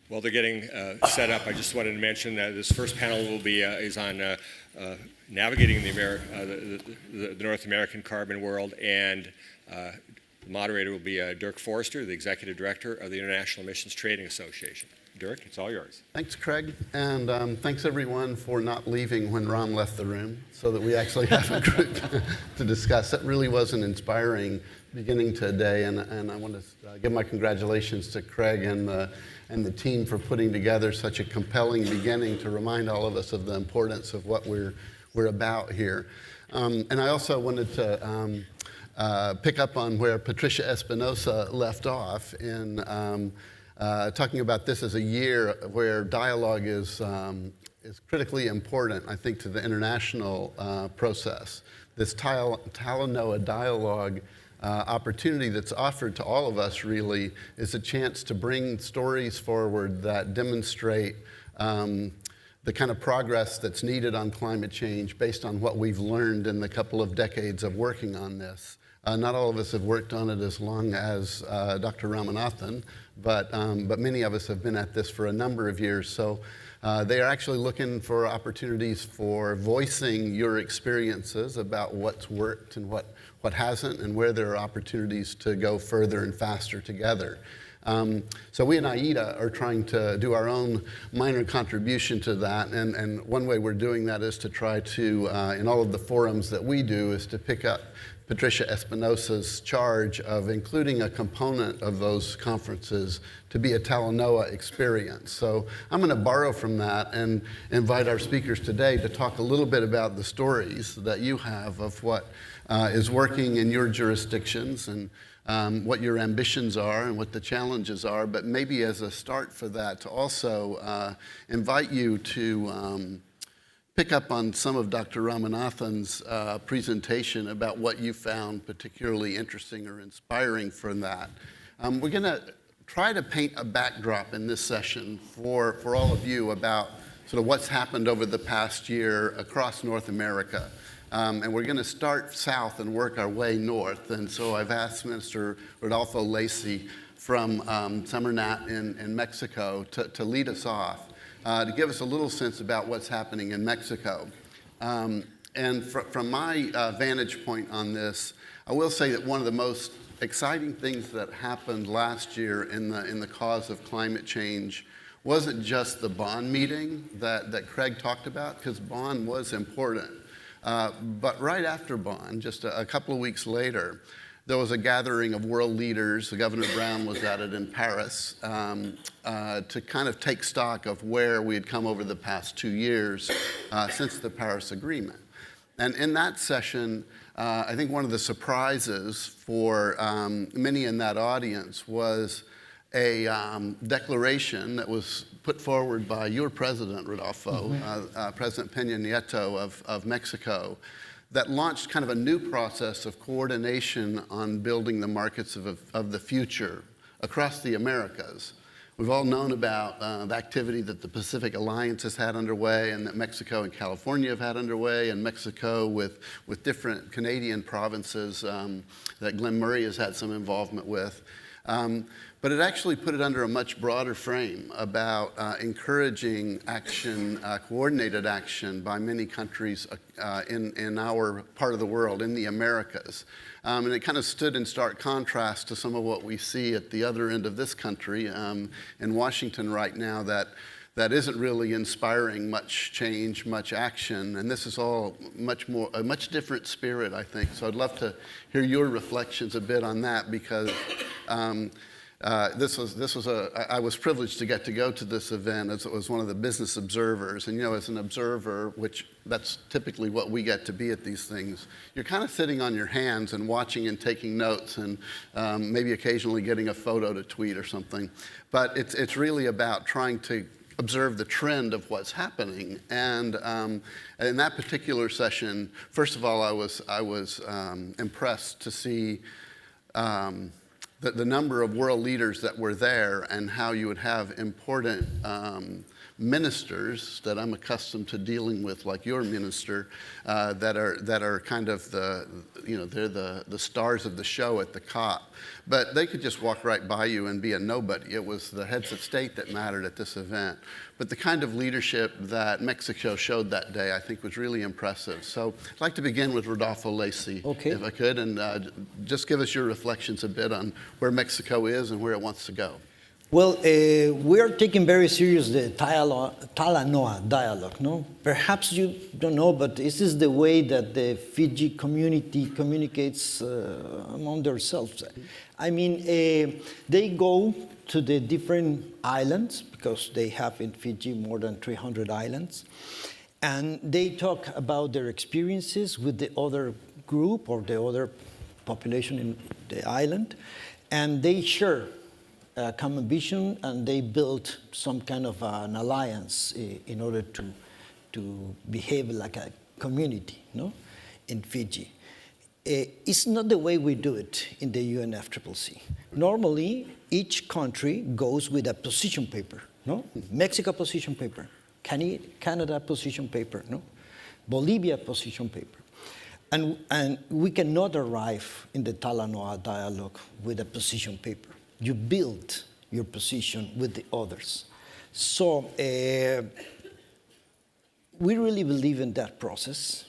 While they're getting set up, I just wanted to mention that this first panel is on navigating the North American carbon world, and the moderator will be Dirk Forrester, the Executive Director of the International Emissions Trading Association. Dirk, it's all yours. Thanks, Craig, and thanks everyone for not leaving when Ron left the room so that we actually have a group to discuss. That really was an inspiring beginning to a day, and I want to give my congratulations to Craig and the team for putting together such a compelling beginning to remind all of us of the importance of what we're about here. And I also wanted to pick up on where Patricia Espinosa left off in talking about this as a year where dialogue is critically important, I think, to the international process. This Talanoa dialogue opportunity that's offered to all of us really is a chance to bring stories forward that demonstrate the kind of progress that's needed on climate change based on what we've learned in the couple of decades of working on this. Not all of us have worked on it as long as Dr. Ramanathan, but many of us have been at this for a number of years. So they are actually looking for opportunities for voicing your experiences about what's worked and what hasn't, and where there are opportunities to go further and faster together. So we in AIDA are trying to do our own minor contribution to that, and one way we're doing that is to try to, in all of the forums that we do, is to pick up Patricia Espinosa's charge of including a component of those conferences to be a Talanoa experience. So I'm going to borrow from that and invite our speakers today to talk a little bit about the stories that you have of what is working in your jurisdictions, and what your ambitions are and what the challenges are, but maybe as a start for that, to also invite you to pick up on some of Dr. Ramanathan's presentation about what you found particularly interesting or inspiring from that. We're going to try to paint a backdrop in this session for all of you about sort of what's happened over the past year across North America. And we're going to start south and work our way north. And so I've asked Minister Rodolfo Lacey from Semarnat in Mexico to lead us off, to give us a little sense about what's happening in Mexico. And from my vantage point on this, I will say that one of the most exciting things that happened last year in the cause of climate change wasn't just the Bonn meeting that Craig talked about, because Bonn was important. But right after Bonn, just a couple of weeks later, there was a gathering of world leaders. Governor Brown was at it in Paris to kind of take stock of where we had come over the past 2 years since the Paris Agreement. And in that session, I think one of the surprises for many in that audience was a declaration that was put forward by your president, Rodolfo, President Peña Nieto of Mexico, that launched kind of a new process of coordination on building the markets of the future across the Americas. We've all known about the activity that the Pacific Alliance has had underway, and that Mexico and California have had underway, and Mexico with different Canadian provinces that Glenn Murray has had some involvement with. But it actually put it under a much broader frame about encouraging action, coordinated action by many countries in our part of the world, in the Americas. And it kind of stood in stark contrast to some of what we see at the other end of this country in Washington right now, that isn't really inspiring much change, much action, and this is all a much different spirit, I think. So I'd love to hear your reflections a bit on that, because I was privileged to get to go to this event as it was one of the business observers. And as an observer, which that's typically what we get to be at these things, you're kind of sitting on your hands and watching and taking notes, and maybe occasionally getting a photo to tweet or something. But it's really about trying to observe the trend of what's happening. And in that particular session, first of all, I was impressed to see the number of world leaders that were there and how you would have important ministers that I'm accustomed to dealing with, like your minister, that are kind of they're the stars of the show at the COP. But they could just walk right by you and be a nobody. It was the heads of state that mattered at this event. But the kind of leadership that Mexico showed that day, I think, was really impressive. So I'd like to begin with Rodolfo Lacey, if I could, and just give us your reflections a bit on where Mexico is and where it wants to go. Well, we are taking very serious the Talanoa dialogue, no? Perhaps you don't know, but this is the way that the Fiji community communicates among themselves. I mean, they go to the different islands, because they have in Fiji more than 300 islands, and they talk about their experiences with the other group or the other population in the island, and they share a common vision, and they build some kind of an alliance in order to behave like a community, no, in Fiji. It's not the way we do it in the UNFCCC. Normally, each country goes with a position paper, no? Mexico position paper, Canada position paper, no? Bolivia position paper. And we cannot arrive in the Talanoa dialogue with a position paper. You build your position with the others. So we really believe in that process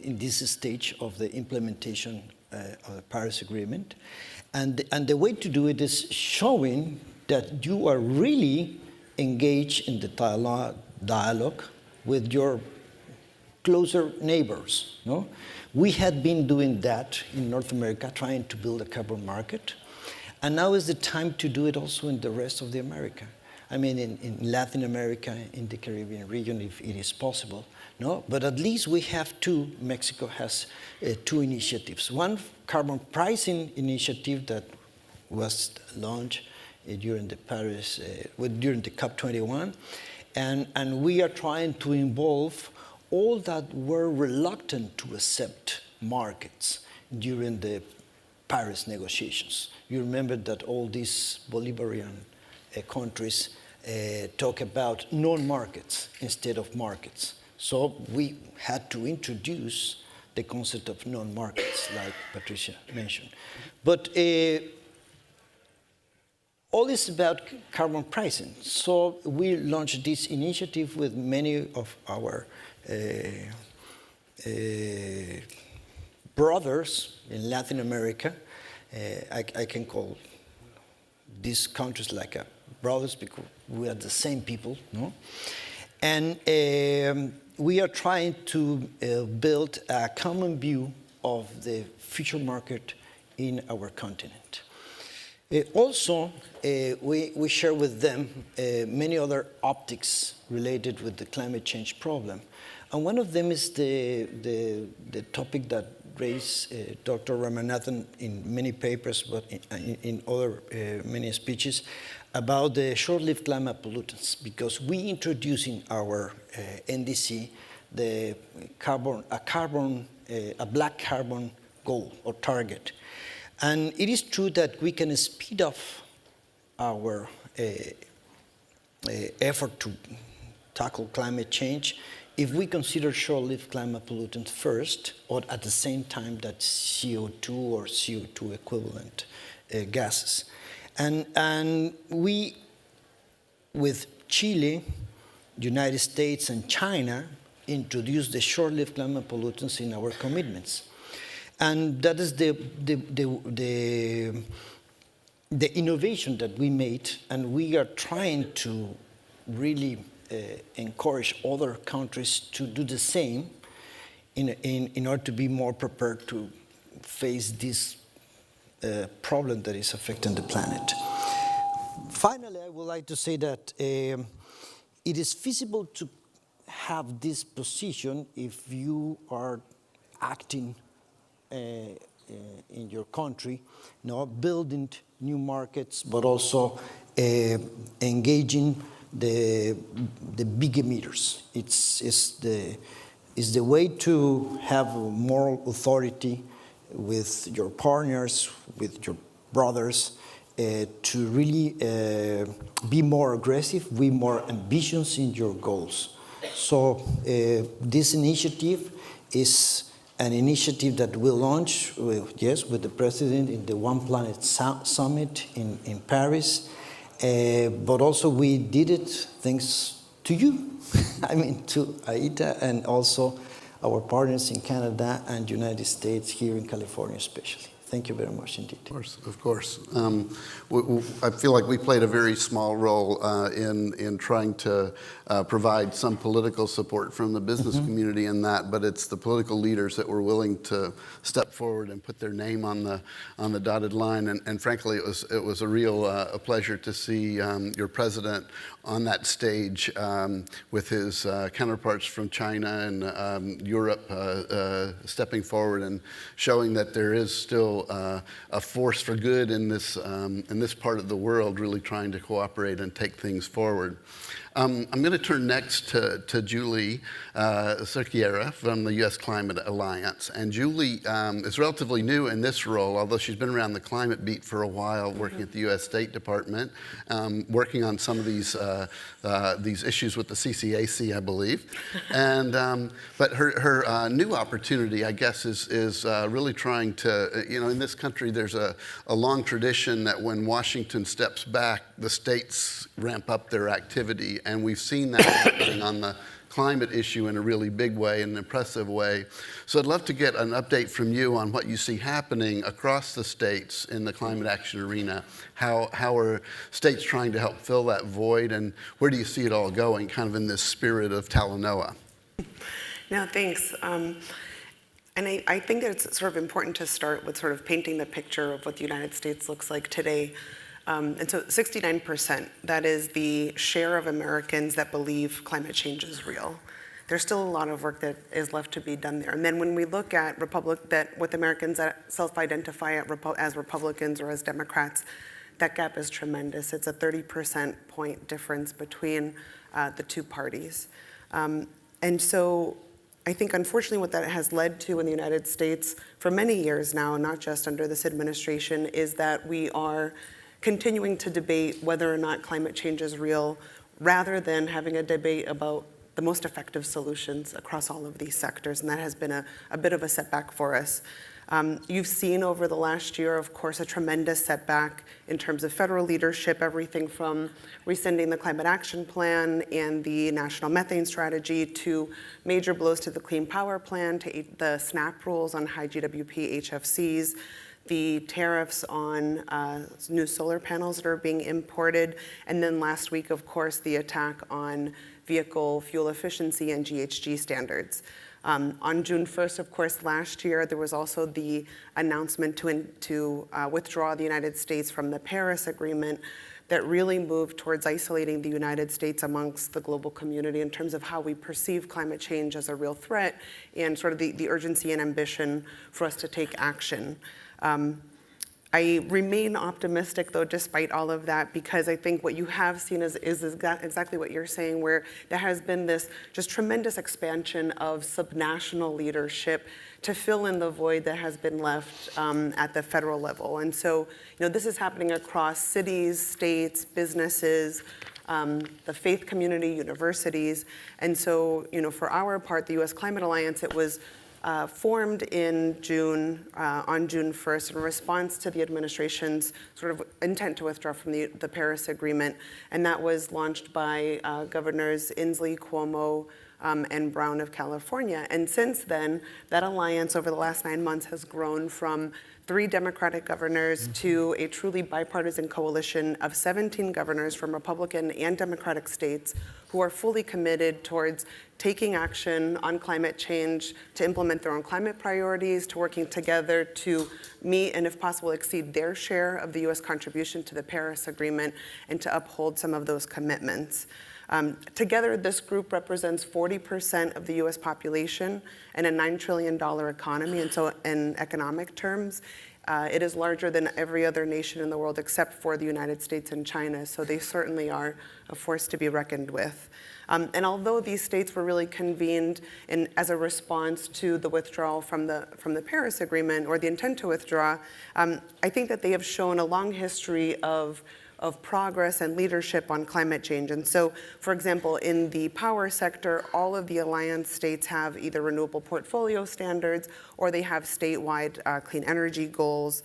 in this stage of the implementation of the Paris Agreement. And the way to do it is showing that you are really engaged in the dialogue with your closer neighbors. No? We had been doing that in North America, trying to build a carbon market. And now is the time to do it also in the rest of the America. I mean, in Latin America, in the Caribbean region, if it is possible. No, but at least we have two. Mexico has two initiatives. One carbon pricing initiative that was launched during the Paris, during the COP21, and we are trying to involve all that were reluctant to accept markets during the Paris negotiations. You remember that all these Bolivarian countries talk about non-markets instead of markets. So we had to introduce the concept of non-markets, like Patricia mentioned. But all is about carbon pricing. So we launched this initiative with many of our brothers in Latin America. I can call these countries like brothers because we are the same people, no? And we are trying to build a common view of the future market in our continent. Also, we share with them many other optics related with the climate change problem. And one of them is the topic that raised Dr. Ramanathan in many papers, but in other many speeches, about the short-lived climate pollutants, because we introduce in our NDC a black carbon goal or target. And it is true that we can speed up our effort to tackle climate change if we consider short-lived climate pollutants first, or at the same time that CO2 or CO2 equivalent gases. And we, with Chile, United States, and China, introduced the short-lived climate pollutants in our commitments. And that is the innovation that we made, and we are trying to really encourage other countries to do the same in order to be more prepared to face this problem that is affecting the planet. Finally, I would like to say that it is feasible to have this position if you are acting in your country, building new markets, but also engaging the big emitters. It's the way to have moral authority with your partners, with your brothers, to really be more aggressive, be more ambitious in your goals. So this initiative is an initiative that we launched, with the president in the One Planet Summit in Paris, but also we did it thanks to you. I mean, to AITA and also our partners in Canada and United States, here in California especially. Thank you very much indeed. Of course. I feel like we played a very small role in trying to provide some political support from the business community in that, but it's the political leaders that were willing to step forward and put their name on the dotted line. And frankly, it was a real pleasure to see your president on that stage with his counterparts from China and Europe stepping forward and showing that there is still a force for good in this part of the world, really trying to cooperate and take things forward. I'm going to turn next to Julie Kiera from the U.S. Climate Alliance. And Julie is relatively new in this role, although she's been around the climate beat for a while, working at the U.S. State Department, working on some of these issues with the CCAC, I believe. And but her new opportunity, I guess, is really trying to, in this country, there's a long tradition that when Washington steps back, the states ramp up their activity. And we've seen that happening on the climate issue in a really big way, an impressive way. So I'd love to get an update from you on what you see happening across the states in the climate action arena. How are states trying to help fill that void, and where do you see it all going, kind of in this spirit of Talanoa? No, thanks. And I think it's sort of important to start with sort of painting the picture of what the United States looks like today. And so 69%, that is the share of Americans that believe climate change is real. There's still a lot of work that is left to be done there. And then when we look at with Americans that self-identify as Republicans or as Democrats, that gap is tremendous. It's a 30% point difference between the two parties. And so I think, unfortunately, what that has led to in the United States for many years now, not just under this administration, is that we are continuing to debate whether or not climate change is real, rather than having a debate about the most effective solutions across all of these sectors, and that has been a bit of a setback for us. You've seen over the last year, of course, a tremendous setback in terms of federal leadership, everything from rescinding the Climate Action Plan and the National Methane Strategy to major blows to the Clean Power Plan, to the SNAP rules on high GWP HFCs, the tariffs on new solar panels that are being imported, and then last week, of course, the attack on vehicle fuel efficiency and GHG standards. On June 1st, of course, last year, there was also the announcement to withdraw the United States from the Paris Agreement that really moved towards isolating the United States amongst the global community in terms of how we perceive climate change as a real threat and sort of the urgency and ambition for us to take action. I remain optimistic, though, despite all of that, because I think what you have seen is exactly what you're saying, where there has been this just tremendous expansion of subnational leadership to fill in the void that has been left at the federal level. And so, this is happening across cities, states, businesses, the faith community, universities. And so, for our part, the U.S. Climate Alliance, it was formed in June, on June 1st, in response to the administration's sort of intent to withdraw from the Paris Agreement. And that was launched by Governors Inslee, Cuomo, and Brown of California. And since then, that alliance over the last 9 months has grown from 3 Democratic governors to a truly bipartisan coalition of 17 governors from Republican and Democratic states who are fully committed towards taking action on climate change, to implement their own climate priorities, to working together to meet and, if possible, exceed their share of the U.S. contribution to the Paris Agreement and to uphold some of those commitments. Together, this group represents 40% of the U.S. population and a $9 trillion economy, and so in economic terms, It is larger than every other nation in the world except for the United States and China, so they certainly are a force to be reckoned with. And although these states were really convened as a response to the withdrawal from the Paris Agreement, or the intent to withdraw, I think that they have shown a long history of progress and leadership on climate change. And so, for example, in the power sector, all of the alliance states have either renewable portfolio standards, or they have statewide clean energy goals.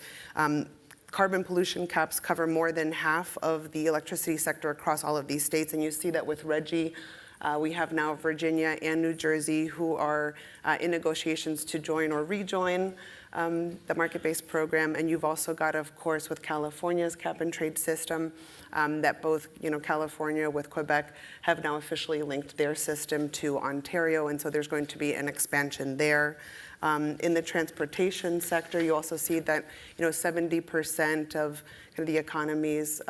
Carbon pollution caps cover more than half of the electricity sector across all of these states, and you see that with RGGI. We have now Virginia and New Jersey who are in negotiations to join or rejoin the market-based program. And you've also got, of course, with California's cap-and-trade system, that both, California with Quebec have now officially linked their system to Ontario, and so there's going to be an expansion there. In the transportation sector, you also see that 70% of the economy's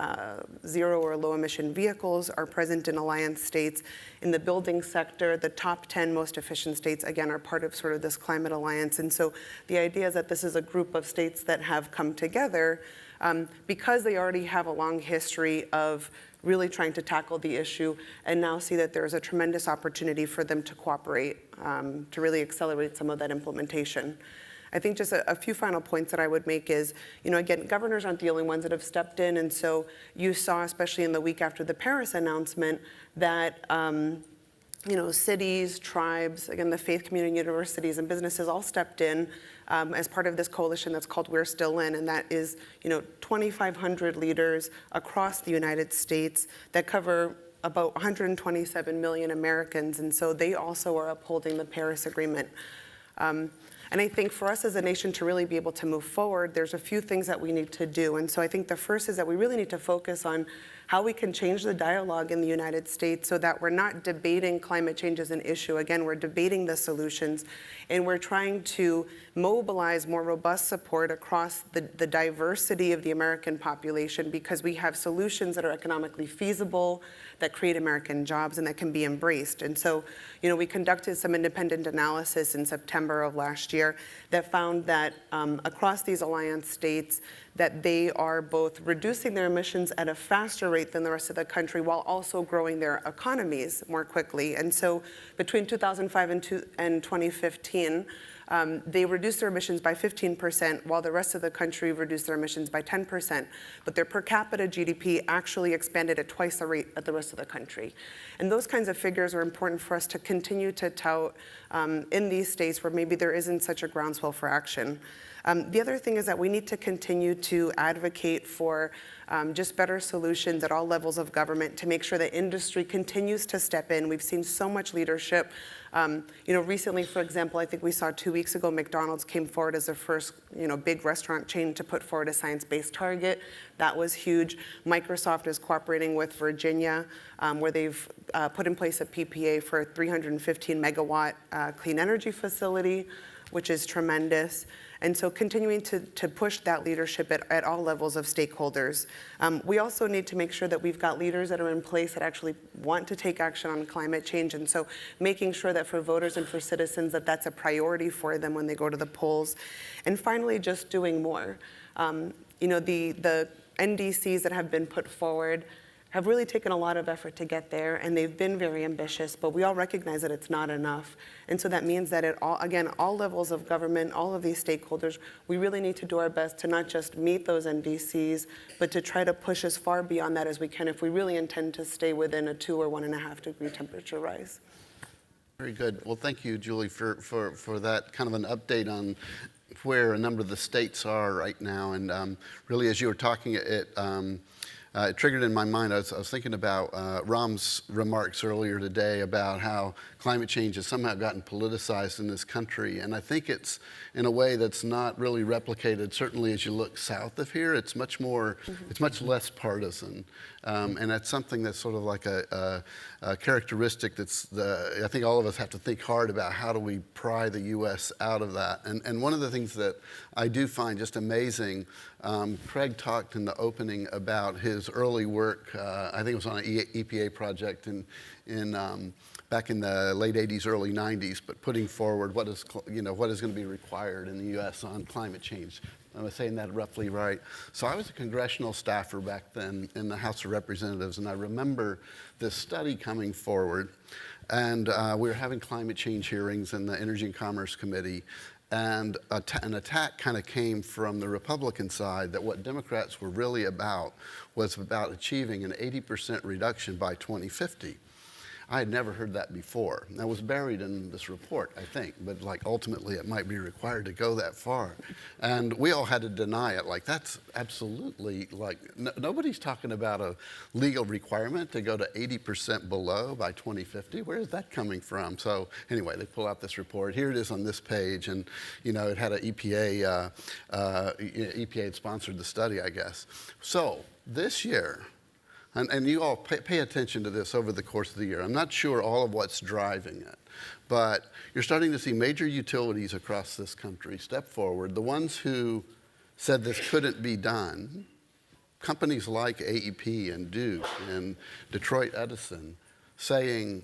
zero or low emission vehicles are present in alliance states. In the building sector, the top 10 most efficient states, again, are part of sort of this climate alliance. And so the idea is that this is a group of states that have come together because they already have a long history of really trying to tackle the issue, and now see that there's a tremendous opportunity for them to cooperate to really accelerate some of that implementation. I think just a few final points that I would make is, again, governors aren't the only ones that have stepped in, and so you saw, especially in the week after the Paris announcement, that cities, tribes, again, the faith community, universities, and businesses all stepped in as part of this coalition that's called We're Still In, and that is 2,500 leaders across the United States that cover about 127 million Americans, and so they also are upholding the Paris Agreement. And I think for us as a nation to really be able to move forward, there's a few things that we need to do. And so I think the first is that we really need to focus on how we can change the dialogue in the United States so that we're not debating climate change as an issue. Again, we're debating the solutions, and we're trying to mobilize more robust support across the diversity of the American population, because we have solutions that are economically feasible, that create American jobs, and that can be embraced. And so, we conducted some independent analysis in September of last year that found that across these alliance states, that they are both reducing their emissions at a faster rate than the rest of the country, while also growing their economies more quickly. And so between 2005 and 2015, they reduced their emissions by 15%, while the rest of the country reduced their emissions by 10%. But their per capita GDP actually expanded at twice the rate at the rest of the country. And those kinds of figures are important for us to continue to tout in these states where maybe there isn't such a groundswell for action. The other thing is that we need to continue to advocate for just better solutions at all levels of government to make sure that industry continues to step in. We've seen so much leadership. Recently, for example, I think we saw 2 weeks ago, McDonald's came forward as the first, big restaurant chain to put forward a science-based target. That was huge. Microsoft is cooperating with Virginia, where they've put in place a PPA for a 315 megawatt clean energy facility, which is tremendous. And so continuing to push that leadership at all levels of stakeholders. We also need to make sure that we've got leaders that are in place that actually want to take action on climate change. And so making sure that for voters and for citizens that that's a priority for them when they go to the polls. And finally, just doing more. The NDCs that have been put forward have really taken a lot of effort to get there, and they've been very ambitious, but we all recognize that it's not enough. And so that means that at all levels of government, all of these stakeholders, we really need to do our best to not just meet those NDCs, but to try to push as far beyond that as we can if we really intend to stay within a 2 or 1.5 degree temperature rise. Very good. Well, thank you, Julie, for that kind of an update on where a number of the states are right now. And really, as you were talking, it triggered in my mind, I was thinking about Ram's remarks earlier today about how climate change has somehow gotten politicized in this country. And I think it's in a way that's not really replicated, certainly as you look south of here. It's much more, it's much less partisan. And that's something that's sort of like a characteristic that's, I think all of us have to think hard about how do we pry the U.S. out of that. And one of the things that I do find just amazing, Craig talked in the opening about his early work, I think it was on an EPA project back in the late 80s, early 90s, but putting forward what is going to be required in the U.S. on climate change Am I saying that roughly right? So I was a congressional staffer back then in the House of Representatives, and I remember this study coming forward, and we were having climate change hearings in the Energy and Commerce Committee, and an attack kind of came from the Republican side that what Democrats were really about was about achieving an 80% reduction by 2050. I had never heard that before. That was buried in this report, I think, but like ultimately it might be required to go that far. And we all had to deny it. Like that's absolutely like, nobody's talking about a legal requirement to go to 80% below by 2050. Where is that coming from? So anyway, they pull out this report. Here it is on this page, and you know, it had an EPA, EPA had sponsored the study, I guess. So this year, and you all pay attention to this over the course of the year. I'm not sure all of what's driving it, but you're starting to see major utilities across this country step forward. The ones who said this couldn't be done, companies like AEP and Duke and Detroit Edison, setting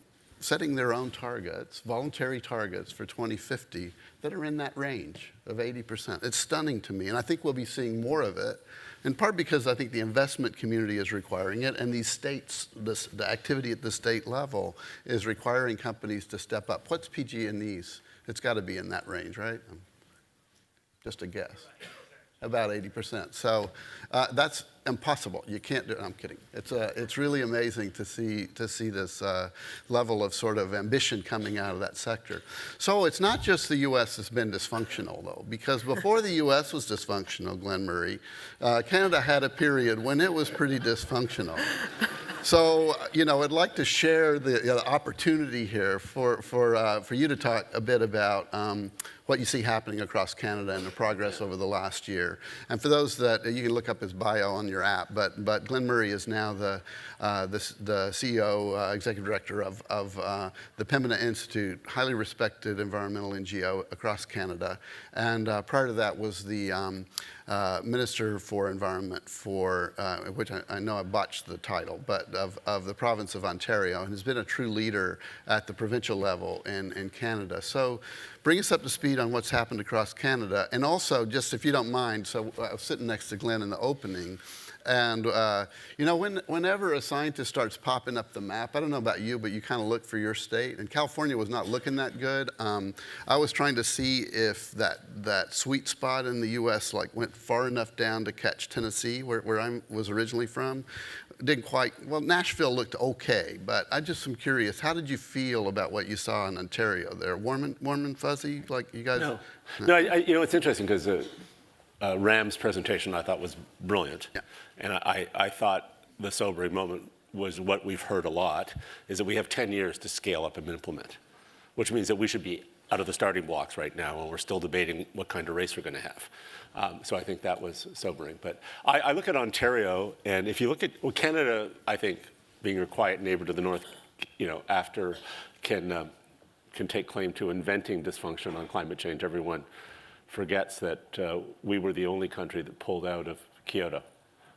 their own targets, voluntary targets for 2050 that are in that range of 80%. It's stunning to me, and I think we'll be seeing more of it, in part because I think the investment community is requiring it, and these states, the activity at the state level is requiring companies to step up. What's PG&E's? It's got to be in that range, right? Just a guess. About 80%. So that's impossible. You can't do it. I'm kidding. It's really amazing to see this level of sort of ambition coming out of that sector. So it's not just the U.S. that's been dysfunctional, though, because before the U.S. was dysfunctional, Glenn Murray, Canada had a period when it was pretty dysfunctional. So, you know, I'd like to share the opportunity here for you to talk a bit about what you see happening across Canada and the progress over the last year. And for those that, you can look up his bio on your app, but Glenn Murray is now the CEO, Executive Director of the Pembina Institute, highly respected environmental NGO across Canada. And prior to that was the Minister for Environment for, which I know I botched the title, but of the province of Ontario, and has been a true leader at the provincial level in Canada. So bring us up to speed on what's happened across Canada, and also, just if you don't mind, so I was sitting next to Glenn in the opening, and you know, whenever a scientist starts popping up the map, I don't know about you, but you kind of look for your state, and California was not looking that good. I was trying to see if that sweet spot in the U.S. like went far enough down to catch Tennessee, where I was originally from. Didn't quite, well, Nashville looked okay, but I just am curious, how did you feel about what you saw in Ontario there? Warm and fuzzy, like you guys? No, you know, it's interesting because Ram's presentation I thought was brilliant. Yeah. And I thought the sobering moment was what we've heard a lot, is that we have 10 years to scale up and implement, which means that we should be out of the starting blocks right now, and we're still debating what kind of race we're going to have. So I think that was sobering. But I look at Ontario, and if you look at Canada, I think being a quiet neighbor to the north, you know, after can take claim to inventing dysfunction on climate change. Everyone forgets that we were the only country that pulled out of Kyoto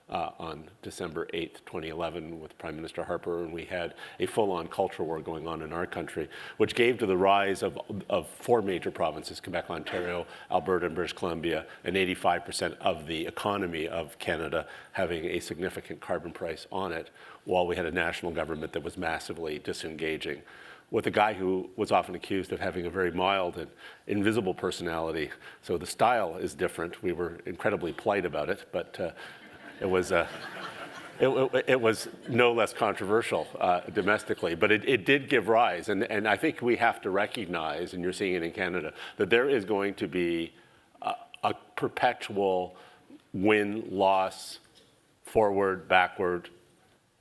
on December 8th, 2011 with Prime Minister Harper, and we had a full-on culture war going on in our country, which gave to the rise of four major provinces, Quebec, Ontario, Alberta, and British Columbia, and 85% of the economy of Canada having a significant carbon price on it, while we had a national government that was massively disengaging, with a guy who was often accused of having a very mild and invisible personality. So the style is different. We were incredibly polite about it, but it was no less controversial domestically, but it did give rise. And I think we have to recognize, and you're seeing it in Canada, that there is going to be a perpetual win-loss, forward, backward,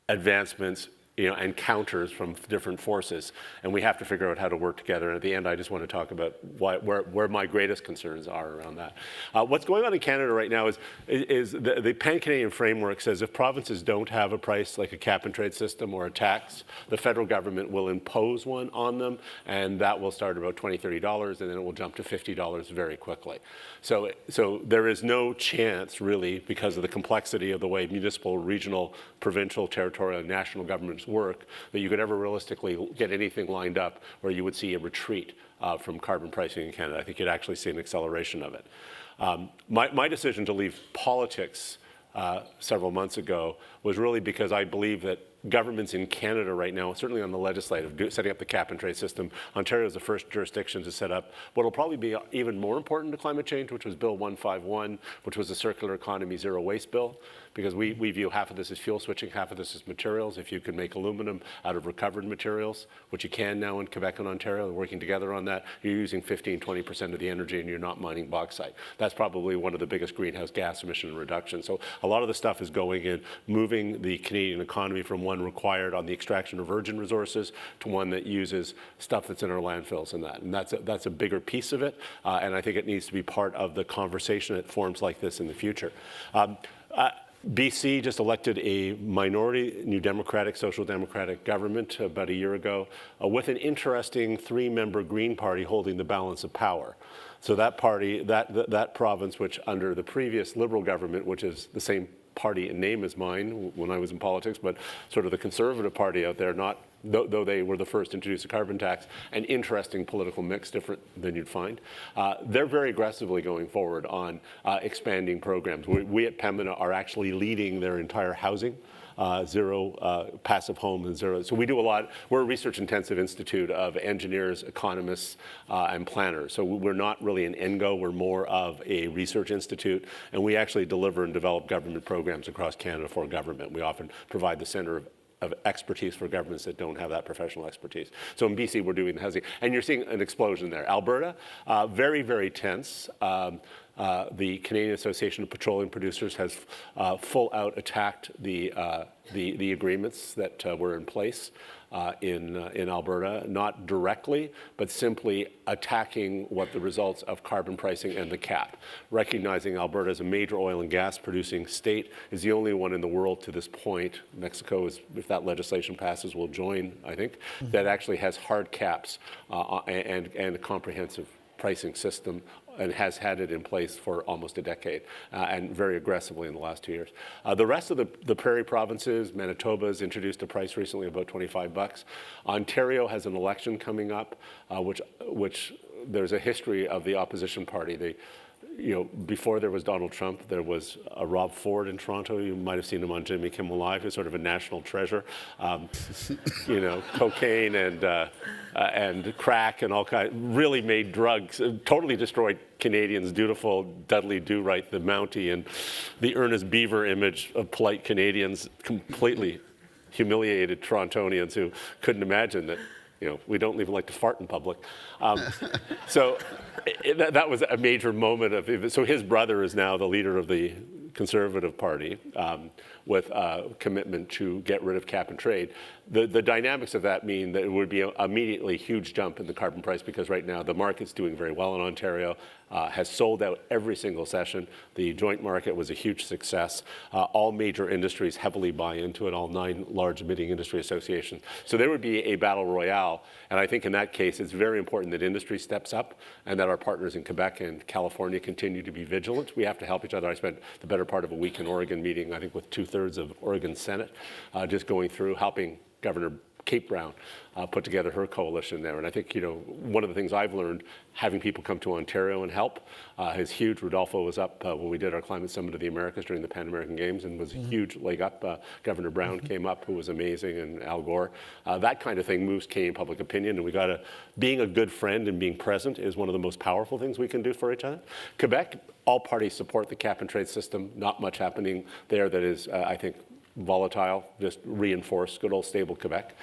advancements, you know, and counters from different forces, and we have to figure out how to work together. And at the end, I just want to talk about where my greatest concerns are around that. What's going on in Canada right now is the Pan-Canadian framework says if provinces don't have a price, like a cap-and-trade system or a tax, the federal government will impose one on them, and that will start about $20, $30, and then it will jump to $50 very quickly. So there is no chance, really, because of the complexity of the way municipal, regional, provincial, territorial, and national governments year's work that you could ever realistically get anything lined up where you would see a retreat from carbon pricing in Canada. I think you'd actually see an acceleration of it. My decision to leave politics several months ago was really because I believe that governments in Canada right now, certainly on the legislative, setting up the cap and trade system. Ontario is the first jurisdiction to set up what will probably be even more important to climate change, which was Bill 151, which was the Circular Economy Zero Waste Bill, because we view half of this as fuel switching, half of this as materials. If you can make aluminum out of recovered materials, which you can now in Quebec and Ontario, working together on that, you're using 15–20% of the energy and you're not mining bauxite. That's probably one of the biggest greenhouse gas emission reductions. So a lot of the stuff is going in, moving the Canadian economy from one required on the extraction of virgin resources to one that uses stuff that's in our landfills and that's a bigger piece of it, and I think it needs to be part of the conversation at forums like this in the future. BC just elected a minority, new Democratic, Social Democratic government about a year ago with an interesting 3-member Green Party holding the balance of power. So that party, that province, which under the previous Liberal government, which is the same party in name as mine when I was in politics, but sort of the Conservative Party out there, though they were the first to introduce a carbon tax, an interesting political mix, different than you'd find. They're very aggressively going forward on expanding programs. We at Pembina are actually leading their entire housing, zero passive home and zero. So we do a lot. We're a research-intensive institute of engineers, economists, and planners. So we're not really an ENGO. We're more of a research institute, and we actually deliver and develop government programs across Canada for government. We often provide the center of expertise for governments that don't have that professional expertise. So in BC, we're doing the housing, and you're seeing an explosion there. Alberta, very, very tense. The Canadian Association of Petroleum Producers has full out attacked the agreements that were in place in Alberta, not directly, but simply attacking what the results of carbon pricing and the cap. Recognizing Alberta as a major oil and gas producing state is the only one in the world to this point. Mexico, if that legislation passes, will join, I think, that actually has hard caps and a comprehensive pricing system, and has had it in place for almost a decade, and very aggressively in the last 2 years. The rest of the prairie provinces, Manitoba's introduced a price recently about $25. Ontario has an election coming up, which there's a history of the opposition party. Before there was Donald Trump, there was a Rob Ford in Toronto. You might have seen him on Jimmy Kimmel Live. He's sort of a national treasure. Cocaine and crack and all kinds, really made drugs, totally destroyed Canadians, dutiful Dudley Do-Right, the Mountie, and the Ernest Beaver image of polite Canadians, completely humiliated Torontonians who couldn't imagine that we don't even like to fart in public. So that was a major moment of it. So his brother is now the leader of the Conservative Party with a commitment to get rid of cap and trade. The dynamics of that mean that it would be immediately a huge jump in the carbon price, because right now the market's doing very well in Ontario, has sold out every single session. The joint market was a huge success. All major industries heavily buy into it, all 9 large emitting industry associations. So there would be a battle royale, and I think in that case it's very important that industry steps up and that our partners in Quebec and California continue to be vigilant. We have to help each other. I spent the better part of a week in Oregon meeting, I think, with 2/3 of Oregon Senate, just going through, helping Governor Kate Brown put together her coalition there. And I think, one of the things I've learned, having people come to Ontario and help is huge. Rodolfo was up when we did our climate summit of the Americas during the Pan American Games, and was a huge leg up. Governor Brown came up, who was amazing, and Al Gore. That kind of thing moves Canadian public opinion, and being a good friend and being present is one of the most powerful things we can do for each other. Quebec, all parties support the cap and trade system. Not much happening there that is, I think, volatile, just reinforce good old stable Quebec,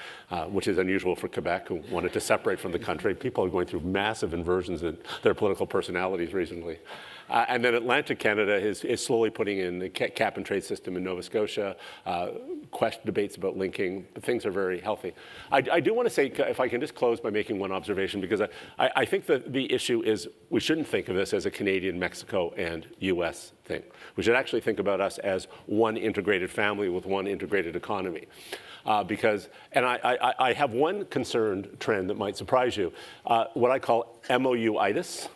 which is unusual for Quebec, who wanted to separate from the country. People are going through massive inversions in their political personalities recently. And then Atlantic Canada is slowly putting in the cap and trade system in Nova Scotia, debates about linking, but things are very healthy. I do want to say, if I can just close by making one observation, because I think that the issue is we shouldn't think of this as a Canadian, Mexico, and US thing. We should actually think about us as one integrated family with one integrated economy. I have one concerned trend that might surprise you, what I call MOU-itis.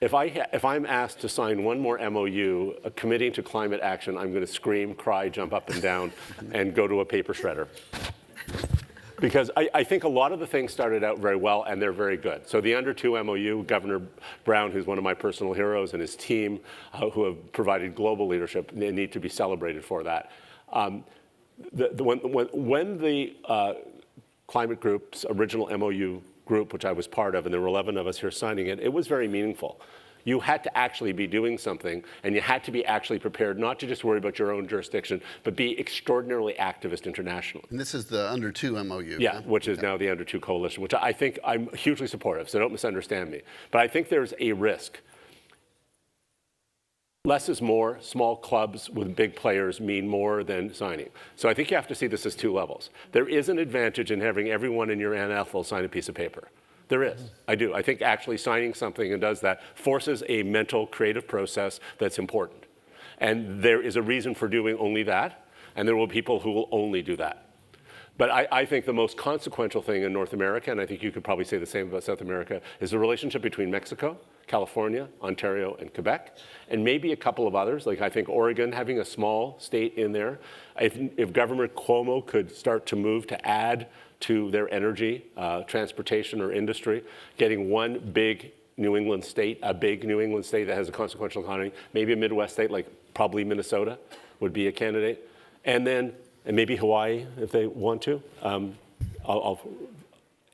If I'm asked to sign one more MOU committing to climate action, I'm going to scream, cry, jump up and down, and go to a paper shredder. Because I think a lot of the things started out very well, and they're very good. So the Under 2 MOU, Governor Brown, who's one of my personal heroes, and his team, who have provided global leadership, they need to be celebrated for that. When the climate group's original MOU group, which I was part of, and there were 11 of us here signing it, it was very meaningful. You had to actually be doing something, and you had to be actually prepared not to just worry about your own jurisdiction, but be extraordinarily activist internationally. And this is the Under 2 MOU. Yeah, which is now the Under 2 Coalition, which I think I'm hugely supportive, so don't misunderstand me. But I think there's a risk. Less is more. Small clubs with big players mean more than signing. So I think you have to see this as two levels. There is an advantage in having everyone in your NFL sign a piece of paper. There is. I do. I think actually signing something and does that forces a mental, creative process that's important. And there is a reason for doing only that, and there will be people who will only do that. But I think the most consequential thing in North America, and I think you could probably say the same about South America, is the relationship between Mexico, California, Ontario, and Quebec, and maybe a couple of others, like I think Oregon having a small state in there. If Governor Cuomo could start to move to add to their energy, transportation, or industry, getting one big New England state, a big New England state that has a consequential economy, maybe a Midwest state like probably Minnesota would be a candidate, and maybe Hawaii if they want to.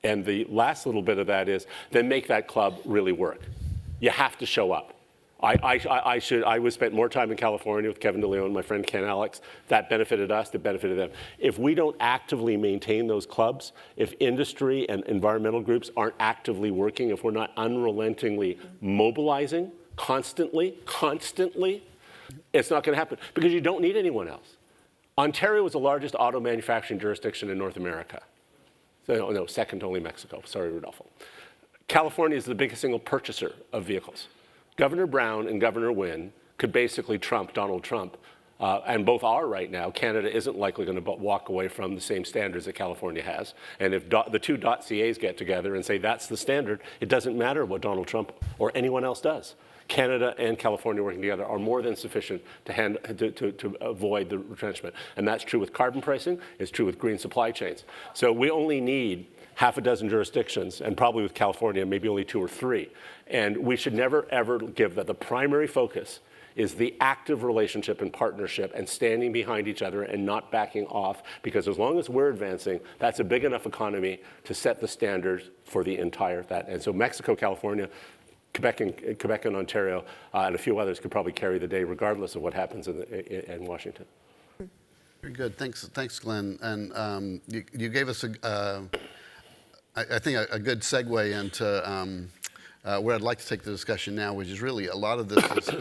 And the last little bit of that is then make that club really work. You have to show up. I would spend more time in California with Kevin DeLeon, my friend Ken Alex. That benefited us, that benefited them. If we don't actively maintain those clubs, if industry and environmental groups aren't actively working, if we're not unrelentingly mobilizing constantly, it's not going to happen because you don't need anyone else. Ontario is the largest auto manufacturing jurisdiction in North America. So, no, second to only Mexico. Sorry, Rodolfo. California is the biggest single purchaser of vehicles. Governor Brown and Governor Wynne could basically trump Donald Trump, and both are right now. Canada isn't likely going to walk away from the same standards that California has. And if the two .CAs get together and say that's the standard, it doesn't matter what Donald Trump or anyone else does. Canada and California working together are more than sufficient to avoid the retrenchment. And that's true with carbon pricing. It's true with green supply chains. So we only need half a dozen jurisdictions, and probably with California, maybe only 2 or 3. And we should never, ever give that the primary focus is the active relationship and partnership and standing behind each other and not backing off, because as long as we're advancing, that's a big enough economy to set the standards for the entire that. And so Mexico, California, Quebec and Ontario, and a few others could probably carry the day regardless of what happens in Washington. Very good. Thanks, Glenn. And you gave us I think a good segue into where I'd like to take the discussion now, which is really a lot of this is,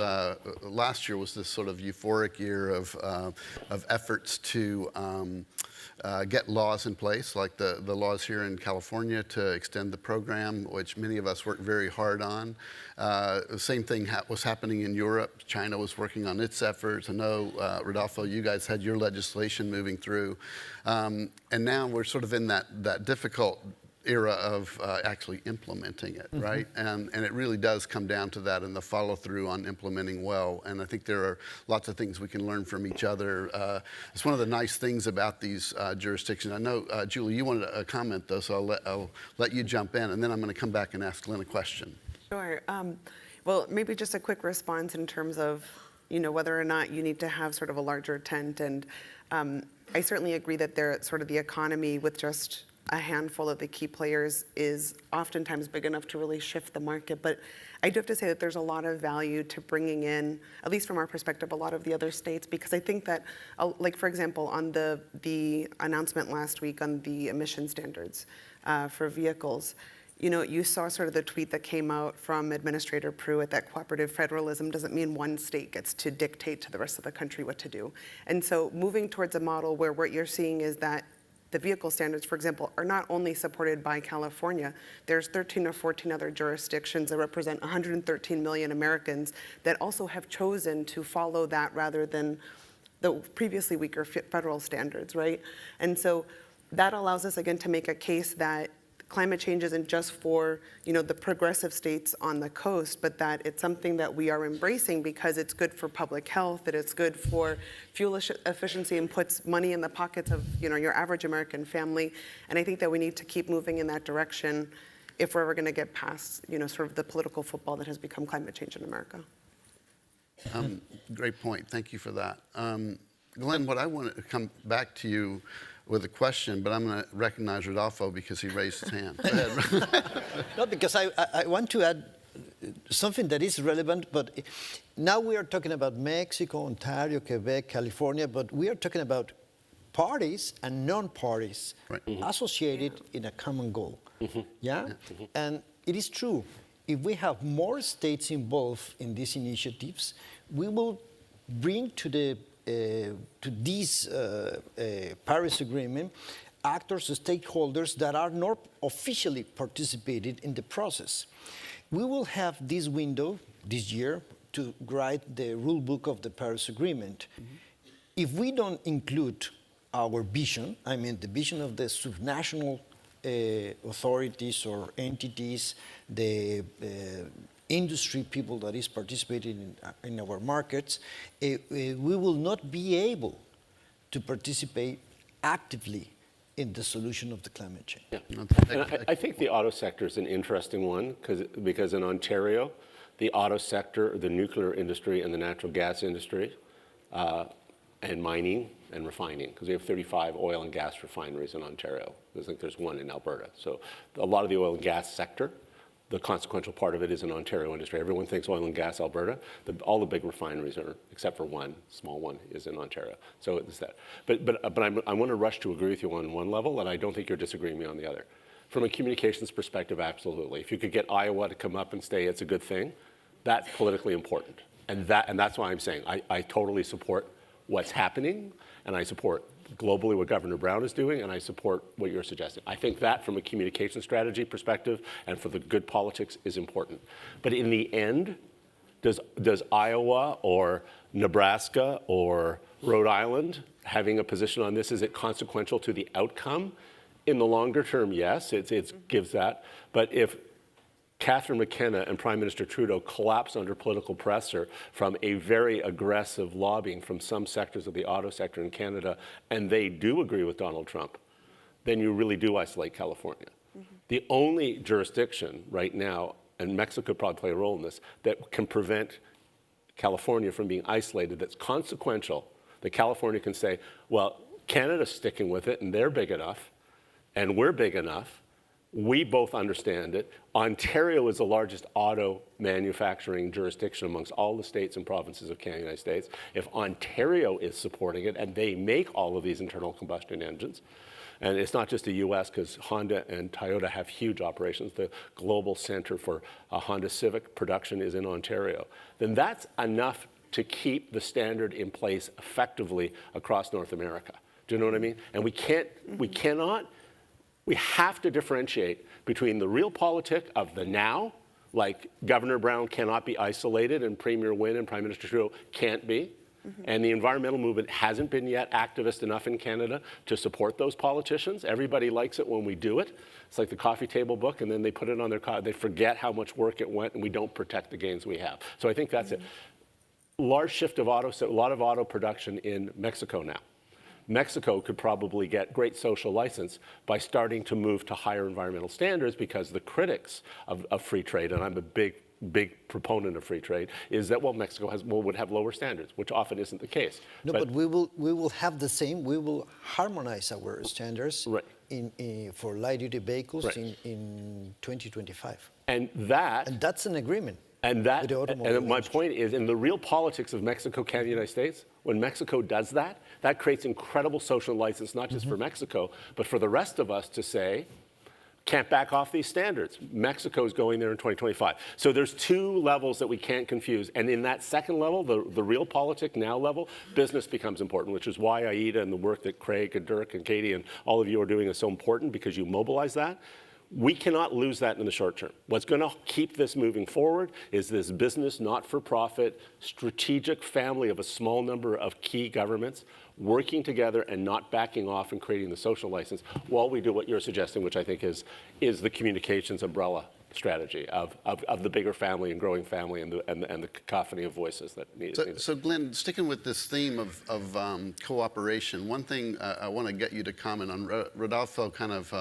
last year was this sort of euphoric year of efforts to get laws in place, like the laws here in California to extend the program, which many of us worked very hard on. The same thing was happening in Europe. China was working on its efforts. I know, Rodolfo, you guys had your legislation moving through. And now we're sort of in that difficult era of actually implementing it, right? And it really does come down to that and the follow through on implementing well. And I think there are lots of things we can learn from each other. It's one of the nice things about these jurisdictions. I know, Julie, you wanted a comment though, so I'll let you jump in, and then I'm going to come back and ask Glenn a question. Sure. Well, maybe just a quick response in terms of, whether or not you need to have sort of a larger tent. And I certainly agree that sort of the economy with just a handful of the key players is oftentimes big enough to really shift the market. But I do have to say that there's a lot of value to bringing in, at least from our perspective, a lot of the other states, because I think that, like for example, on the announcement last week on the emission standards for vehicles, you saw sort of the tweet that came out from Administrator Pruitt that cooperative federalism doesn't mean one state gets to dictate to the rest of the country what to do. And so moving towards a model where what you're seeing is that the vehicle standards, for example, are not only supported by California. There's 13 or 14 other jurisdictions that represent 113 million Americans that also have chosen to follow that rather than the previously weaker federal standards, right? And so that allows us, again, to make a case that climate change isn't just for, the progressive states on the coast, but that it's something that we are embracing because it's good for public health, that it's good for fuel efficiency and puts money in the pockets of, your average American family. And I think that we need to keep moving in that direction if we're ever going to get past, sort of the political football that has become climate change in America. Great point. Thank you for that. Glenn, what I want to come back to you with a question, but I'm going to recognize Rodolfo because he raised his hand. Go ahead. No, because I want to add something that is relevant, but now we are talking about Mexico, Ontario, Quebec, California, but we are talking about parties and non-parties associated in a common goal. Yeah? And it is true. If we have more states involved in these initiatives, we will bring to this Paris Agreement actors, stakeholders that are not officially participated in the process. We will have this window this year to write the rule book of the Paris Agreement. If we don't include our vision, I mean the vision of the subnational authorities or entities, the industry people that is participating in our markets, we will not be able to participate actively in the solution of the climate change. Yeah. And I think the auto sector is an interesting one because in Ontario, the auto sector, the nuclear industry and the natural gas industry and mining and refining, because we have 35 oil and gas refineries in Ontario. I think there's one in Alberta. So a lot of the oil and gas sector, the consequential part of it is an Ontario industry. Everyone thinks oil and gas, Alberta. All the big refineries are, except for one, small one, is in Ontario. So it's that. But I want to rush to agree with you on one level, and I don't think you're disagreeing with me on the other. From a communications perspective, absolutely. If you could get Iowa to come up and say it's a good thing, that's politically important. And that's why I'm saying I totally support what's happening, and I support globally what Governor Brown is doing, and I support what you're suggesting. I think that from a communication strategy perspective and for the good politics is important. But in the end, does Iowa or Nebraska or Rhode Island having a position on this, is it consequential to the outcome? In the longer term, yes, it gives that. But if Catherine McKenna and Prime Minister Trudeau collapse under political pressure from a very aggressive lobbying from some sectors of the auto sector in Canada, and they do agree with Donald Trump, then you really do isolate California. The only jurisdiction right now, and Mexico could probably play a role in this, that can prevent California from being isolated, that's consequential, that California can say, well, Canada's sticking with it, and they're big enough, and we're big enough. We both understand it. Ontario is the largest auto manufacturing jurisdiction amongst all the states and provinces of Canada, United States. If Ontario is supporting it, and they make all of these internal combustion engines, and it's not just the US, because Honda and Toyota have huge operations. The global center for Honda Civic production is in Ontario. Then that's enough to keep the standard in place effectively across North America. Do you know what I mean? And we have to differentiate between the real politic of the now, like Governor Brown cannot be isolated and Premier Wynne and Prime Minister Trudeau can't be, and the environmental movement hasn't been yet activist enough in Canada to support those politicians. Everybody likes it when we do it. It's like the coffee table book, and then they put it on their car. They forget how much work it went, and we don't protect the gains we have. So I think that's it. Large shift of a lot of auto production in Mexico now. Mexico could probably get great social license by starting to move to higher environmental standards, because the critics of free trade, and I'm a big proponent of free trade, is that, well, Mexico would have lower standards, which often isn't the case. No, but we will have the same. We will harmonize our standards for light-duty vehicles in 2025. And that's an agreement. And my point is, in the real politics of Mexico, Canada, United States, when Mexico does that, that creates incredible social license, not just for Mexico, but for the rest of us to say, can't back off these standards. Mexico's going there in 2025. So there's two levels that we can't confuse. And in that second level, the real politic now level, business becomes important, which is why AIDA and the work that Craig and Dirk and Katie and all of you are doing is so important, because you mobilize that. We cannot lose that in the short term. What's going to keep this moving forward is this business, not-for-profit, strategic family of a small number of key governments working together and not backing off and creating the social license while we do what you're suggesting, which I think is the communications umbrella strategy of the bigger family and growing family and the cacophony of voices that need. So Glenn, sticking with this theme of cooperation, one thing I want to get you to comment on. Rodolfo kind of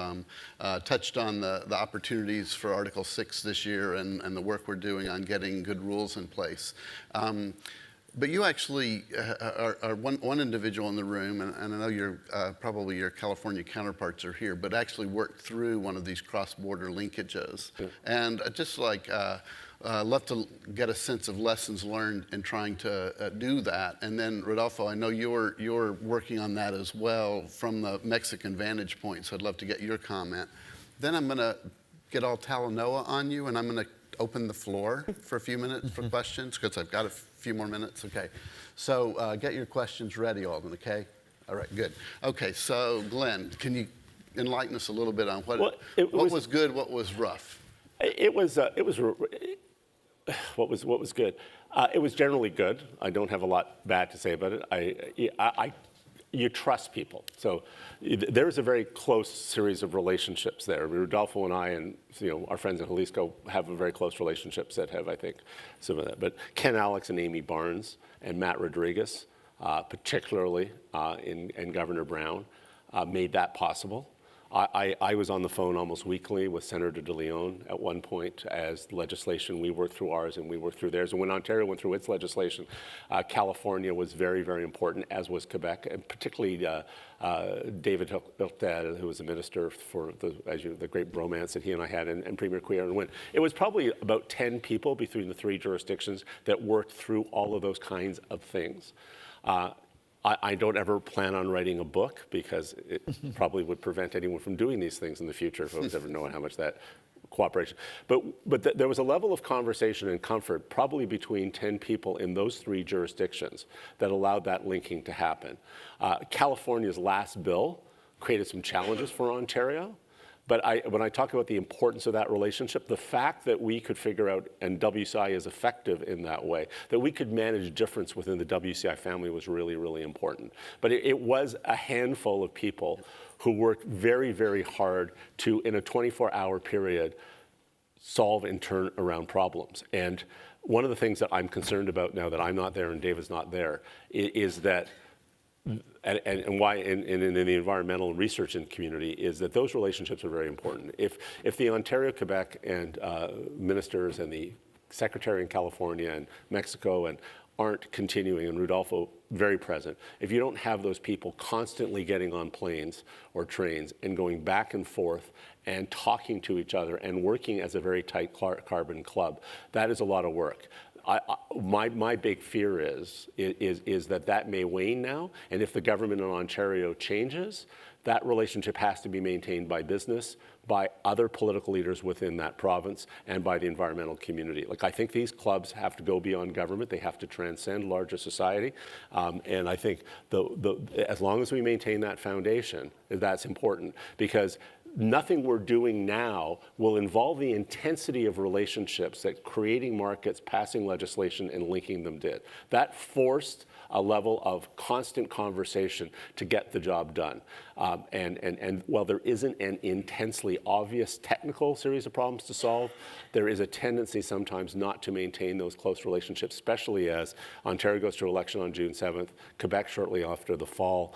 touched on the opportunities for Article 6 this year and the work we're doing on getting good rules in place. But you actually are one individual in the room, and I know probably your California counterparts are here, but actually worked through one of these cross-border linkages. Yeah. And I'd just love to get a sense of lessons learned in trying to do that. And then Rodolfo, I know you're working on that as well from the Mexican vantage point, so I'd love to get your comment. Then I'm going to get all Talanoa on you, and I'm going to open the floor for a few minutes for questions, because I've got a few more minutes. Okay, so get your questions ready, Alden, okay? All right, good. Okay, so Glenn, can you enlighten us a little bit on what was good, what was rough? What was good? It was generally good. I don't have a lot bad to say about it. You trust people. So there's a very close series of relationships there. Rodolfo and I and our friends in Jalisco have a very close relationships that have, I think, some of that. But Ken Alex and Amy Barnes and Matt Rodriguez, particularly and Governor Brown, made that possible. I was on the phone almost weekly with Senator De Leon at one point as legislation. We worked through ours and we worked through theirs. And when Ontario went through its legislation, California was very, very important, as was Quebec, and particularly David Hiltad, who was the minister for the great bromance that he and I had, and Premier Kiera and Wynn. It was probably about 10 people between the three jurisdictions that worked through all of those kinds of things. I don't ever plan on writing a book because it probably would prevent anyone from doing these things in the future if I was ever knowing how much that cooperation. But there was a level of conversation and comfort probably between 10 people in those three jurisdictions that allowed that linking to happen. California's last bill created some challenges for Ontario. But when I talk about the importance of that relationship, the fact that we could figure out, and WCI is effective in that way, that we could manage difference within the WCI family was really, really important. But it was a handful of people who worked very, very hard to, in a 24-hour period, solve and turn around problems. And one of the things that I'm concerned about now that I'm not there and David's not there is that and why in the environmental research and community is that those relationships are very important. If the Ontario, Quebec, and ministers and the secretary in California and Mexico and aren't continuing, and Rodolfo very present, if you don't have those people constantly getting on planes or trains and going back and forth and talking to each other and working as a very tight carbon club, that is a lot of work. My big fear is that may wane now, and if the government in Ontario changes, that relationship has to be maintained by business, by other political leaders within that province, and by the environmental community. I think these clubs have to go beyond government. They have to transcend larger society, and I think as long as we maintain that foundation, that's important, because nothing we're doing now will involve the intensity of relationships that creating markets, passing legislation, and linking them did. That forced a level of constant conversation to get the job done. And while there isn't an intensely obvious technical series of problems to solve, there is a tendency sometimes not to maintain those close relationships, especially as Ontario goes to election on June 7th, Quebec shortly after the fall,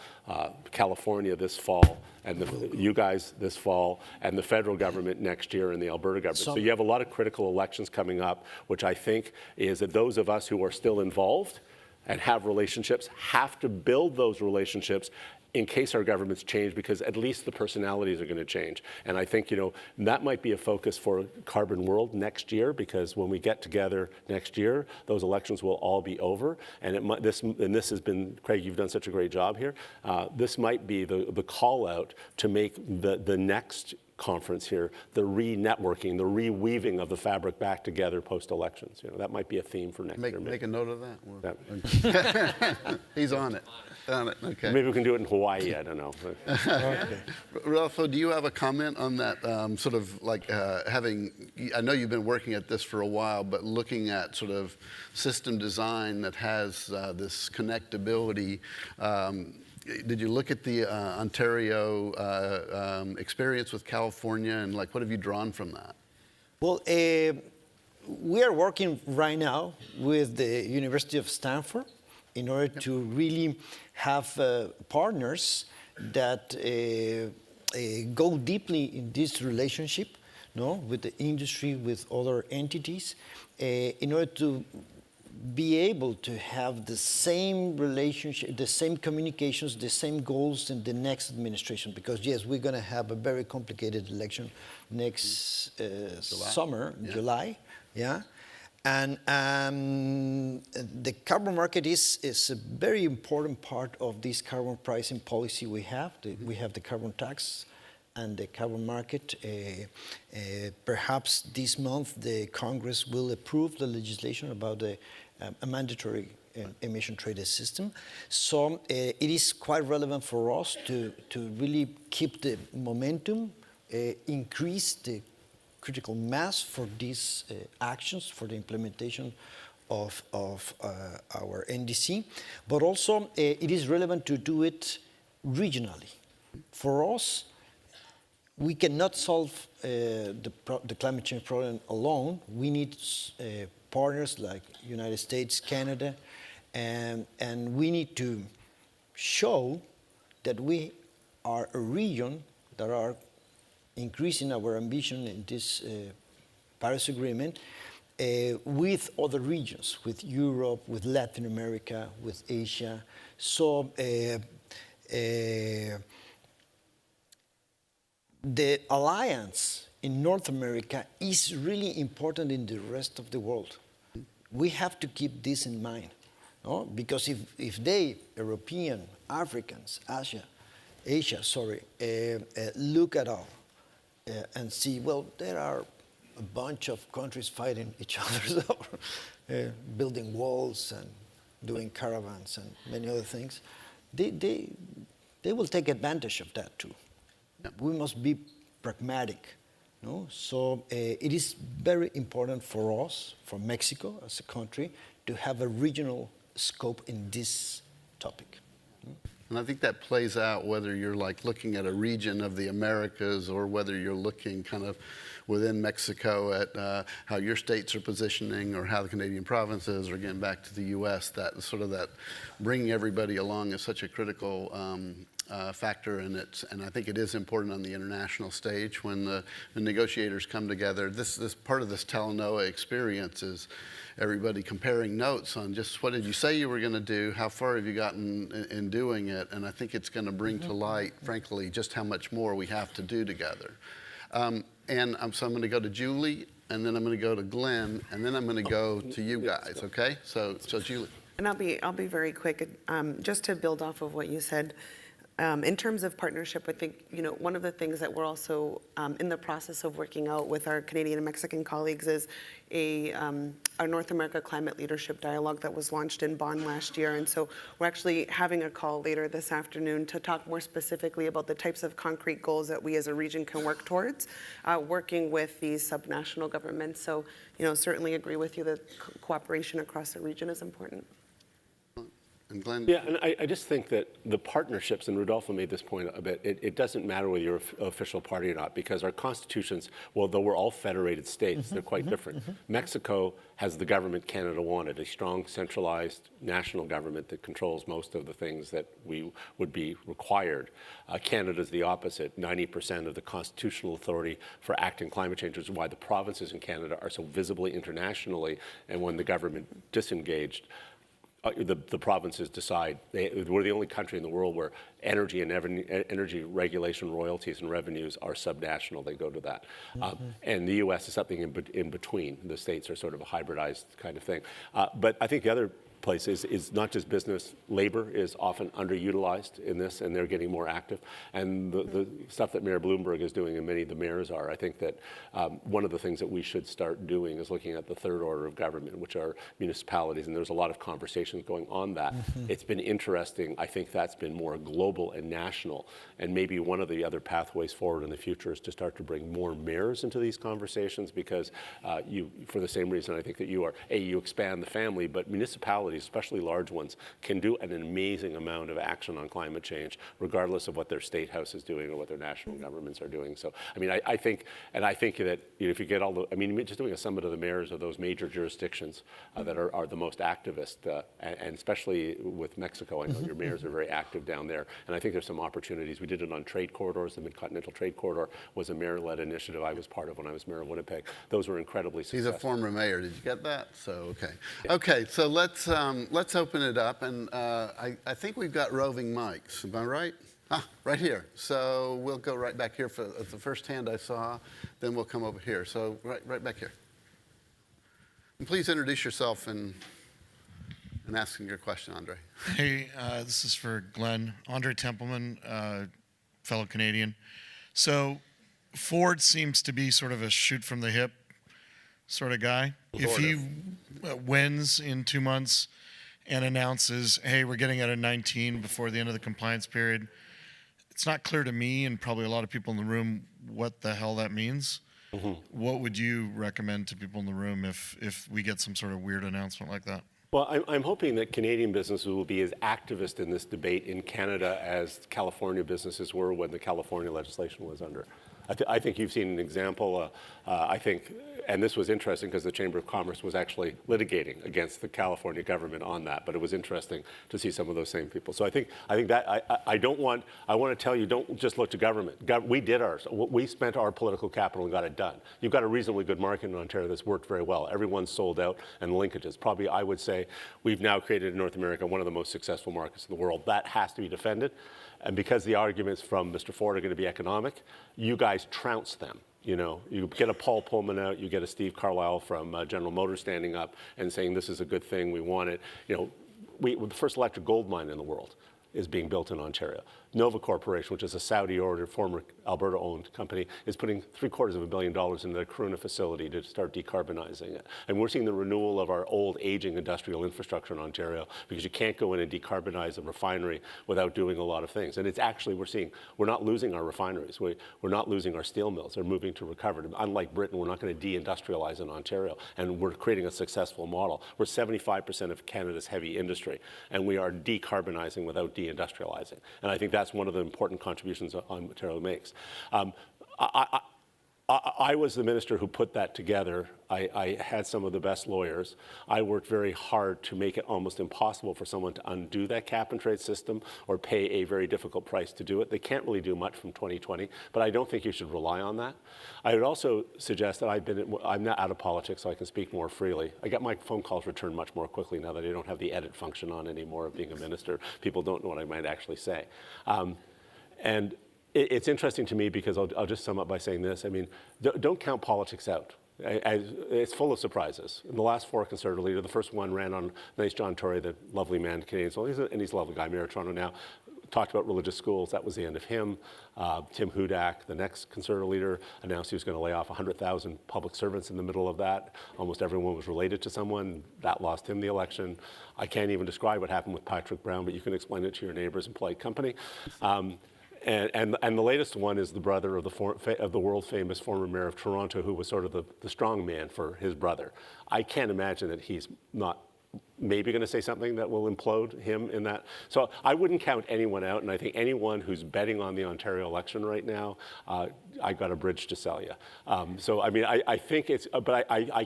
California this fall, and you guys this fall, and the federal government next year, and the Alberta government. So you have a lot of critical elections coming up, which I think is that those of us who are still involved and have relationships have to build those relationships in case our governments change, because at least the personalities are going to change. And I think, that might be a focus for Carbon World next year, because when we get together next year, those elections will all be over. And this has been, Craig, you've done such a great job here. This might be the call out to make the next conference here, the re-networking, the reweaving of the fabric back together post-elections. That might be a theme for next year. Make a note of that. He's on it. Okay. Maybe we can do it in Hawaii, I don't know. Rodolfo, do you have a comment on that sort of like having, I know you've been working at this for a while, but looking at sort of system design that has this connectability. Did you look at the Ontario experience with California, and like what have you drawn from that? Well, we are working right now with the University of Stanford in order to really have partners that go deeply in this relationship, no, with the industry, with other entities, in order to be able to have the same relationship, the same communications, the same goals in the next administration. Because yes, we're going to have a very complicated election next summer, July, yeah. And the carbon market is a very important part of this carbon pricing policy we have. We have the carbon tax and the carbon market. Perhaps this month the Congress will approve the legislation about a mandatory emission trading system. So it is quite relevant for us to really keep the momentum, increase the critical mass for these actions, for the implementation of our NDC, but also it is relevant to do it regionally. For us, we cannot solve the climate change problem alone. We need partners like United States, Canada, and we need to show that we are a region that are increasing our ambition in this Paris Agreement with other regions, with Europe, with Latin America, with Asia. So the alliance in North America is really important in the rest of the world. We have to keep this in mind, no? Because if they, European, Africans, Asia, look at all, and see, well, there are a bunch of countries fighting each other, so, building walls and doing caravans and many other things. They will take advantage of that too. Yeah. We must be pragmatic. No? So it is very important for us, for Mexico as a country, to have a regional scope in this topic. And I think that plays out whether you're like looking at a region of the Americas or whether you're looking kind of within Mexico at how your states are positioning or how the Canadian provinces are getting back to the U.S. That sort of that bringing everybody along is such a critical factor, and I think it is important on the international stage when the negotiators come together. This part of this Talanoa experience is everybody comparing notes on just what did you say you were going to do, how far have you gotten in doing it, and I think it's going to bring to light, frankly, just how much more we have to do together. So I'm going to go to Julie, and then I'm going to go to Glenn, and then I'm going to go to you guys. Okay? So Julie. And I'll be very quick. Just to build off of what you said. In terms of partnership, I think, one of the things that we're also in the process of working out with our Canadian and Mexican colleagues is our North America Climate Leadership Dialogue that was launched in Bonn last year. And so we're actually having a call later this afternoon to talk more specifically about the types of concrete goals that we as a region can work towards, working with these subnational governments. So, certainly agree with you that cooperation across the region is important. And Glenn? Yeah, and I just think that the partnerships, and Rodolfo made this point a bit, it doesn't matter whether you're an official party or not, because our constitutions, well, though we're all federated states, they're quite different. Mexico has the government Canada wanted, a strong, centralized national government that controls most of the things that we would be required. Canada's the opposite. 90% of the constitutional authority for acting climate change is why the provinces in Canada are so visibly internationally, and when the government disengaged, the provinces decide. We're the only country in the world where energy and energy regulation royalties and revenues are subnational. They go to that. And the U.S. is something in between. The states are sort of a hybridized kind of thing. But I think the other place is not just business. Labor is often underutilized in this, and they're getting more active. And the stuff that Mayor Bloomberg is doing, and many of the mayors are, I think that one of the things that we should start doing is looking at the third order of government, which are municipalities, and there's a lot of conversations going on that. It's been interesting. I think that's been more global and national, and maybe one of the other pathways forward in the future is to start to bring more mayors into these conversations, because for the same reason I think that you are, you expand the family, but municipalities, especially large ones, can do an amazing amount of action on climate change, regardless of what their state house is doing or what their national governments are doing. So, I mean, I think that if you get all the, I mean, just doing a summit of the mayors of those major jurisdictions that are the most activist, and especially with Mexico, I know your mayors are very active down there, and I think there's some opportunities. We did it on trade corridors. The Mid-Continental Trade Corridor was a mayor-led initiative I was part of when I was mayor of Winnipeg. Those were incredibly successful. He's a former mayor. Did you get that? So, okay. Okay, so let's open it up, and I think we've got roving mics. Am I right? Right here. So we'll go right back here for the first hand I saw, then we'll come over here. So right back here. And please introduce yourself and asking your question, Andre. Hey, this is for Glenn. Andre Templeman, fellow Canadian. So Ford seems to be sort of a shoot from the hip sort of guy. If he wins in 2 months and announces, hey, we're getting out of 19 before the end of the compliance period, it's not clear to me and probably a lot of people in the room what the hell that means. What would you recommend to people in the room if we get some sort of weird announcement like that? Well, I'm hoping that Canadian businesses will be as activist in this debate in Canada as California businesses were when the California legislation was under. I think you've seen an example, I think, and this was interesting because the Chamber of Commerce was actually litigating against the California government on that, but it was interesting to see some of those same people. So I think that I want to tell you, don't just look to government. We did ours. We spent our political capital and got it done. You've got a reasonably good market in Ontario that's worked very well. Everyone's sold out, and linkages. Probably, I would say, we've now created in North America one of the most successful markets in the world. That has to be defended. And because the arguments from Mr. Ford are going to be economic, you guys trounce them. You know, you get a Paul Pullman out, you get a Steve Carlisle from General Motors standing up and saying this is a good thing, we want it. You know, the first electric gold mine in the world is being built in Ontario. Nova Corporation, which is a Saudi-ordered, former Alberta-owned company, is putting $750 million into the Corunna facility to start decarbonizing it. And we're seeing the renewal of our old, aging industrial infrastructure in Ontario, because you can't go in and decarbonize a refinery without doing a lot of things. And it's actually, we're not losing our refineries. We're not losing our steel mills. They're moving to recovered. Unlike Britain, we're not going to deindustrialize in Ontario, and we're creating a successful model. We're 75% of Canada's heavy industry, and we are decarbonizing without deindustrializing. And I think that's one of the important contributions Ontario makes. I was the minister who put that together. I had some of the best lawyers. I worked very hard to make it almost impossible for someone to undo that cap and trade system or pay a very difficult price to do it. They can't really do much from 2020, but I don't think you should rely on that. I would also suggest that I'm not out of politics, so I can speak more freely. I get my phone calls returned much more quickly now that I don't have the edit function on anymore of being a minister. People don't know what I might actually say. And it's interesting to me because I'll just sum up by saying this. I mean, don't count politics out. It's full of surprises. In the last 4 Conservative leaders, the first one ran on nice John Tory, the lovely man, Canadian, so he's a lovely guy, Mayor of Toronto now, talked about religious schools. That was the end of him. Tim Hudak, the next Conservative leader, announced he was going to lay off 100,000 public servants in the middle of that. Almost everyone was related to someone. That lost him the election. I can't even describe what happened with Patrick Brown, but you can explain it to your neighbors in polite company. And the latest one is the brother of the world-famous former mayor of Toronto, who was sort of the strong man for his brother. I can't imagine that he's not maybe going to say something that will implode him in that. So I wouldn't count anyone out, and I think anyone who's betting on the Ontario election right now, I got a bridge to sell you. So I mean, I think it's, but I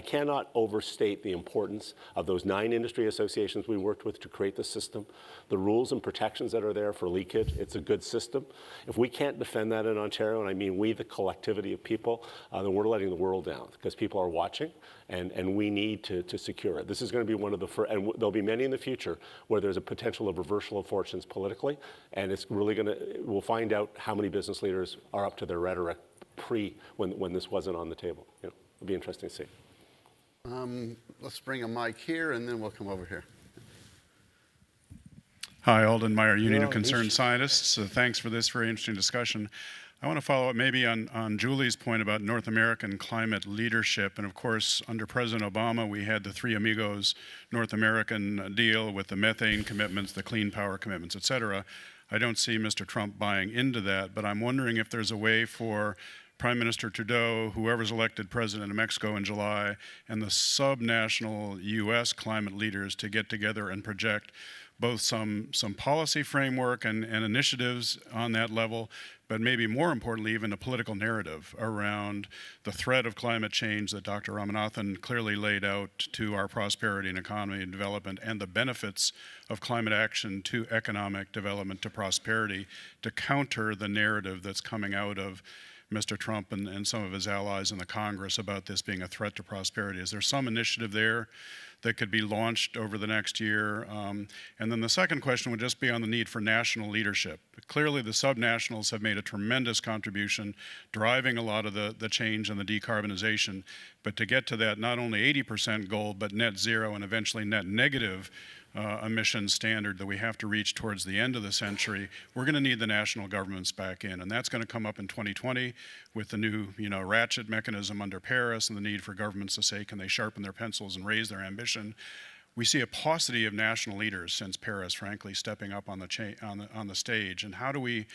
cannot overstate the importance of those 9 industry associations we worked with to create the system, the rules and protections that are there for leakage. It's a good system. If we can't defend that in Ontario, and I mean we, the collectivity of people, then we're letting the world down because people are watching, and we need to secure it. This is going to be one of the first, and there'll be many in the future where there's a potential of reversal of fortunes politically, and it's really going to, we'll find out how many business leaders are up to their rhetoric when this wasn't on the table. You know, it'll be interesting to see. Let's bring a mic here, and then we'll come over here. Hi, Alden Meyer, Union You're of on Concerned issue. Scientists. Thanks for this very interesting discussion. I want to follow up maybe on Julie's point about North American climate leadership. And of course, under President Obama, we had the Three Amigos North American deal with the methane commitments, the clean power commitments, et cetera. I don't see Mr. Trump buying into that, but I'm wondering if there's a way for Prime Minister Trudeau, whoever's elected president of Mexico in July, and the subnational U.S. climate leaders to get together and project both some policy framework and initiatives on that level, but maybe more importantly, even a political narrative around the threat of climate change that Dr. Ramanathan clearly laid out to our prosperity and economy and development, and the benefits of climate action to economic development, to prosperity, to counter the narrative that's coming out of Mr. Trump and some of his allies in the Congress about this being a threat to prosperity. Is there some initiative there that could be launched over the next year? And then the second question would just be on the need for national leadership. Clearly, the subnationals have made a tremendous contribution, driving a lot of the change and the decarbonization. But to get to that not only 80% goal, but net zero and eventually net negative emission standard that we have to reach towards the end of the century, we're going to need the national governments back in. And that's going to come up in 2020 with the new ratchet mechanism under Paris and the need for governments to say, can they sharpen their pencils and raise their ambition? We see a paucity of national leaders since Paris, frankly, stepping up on the stage. And how do we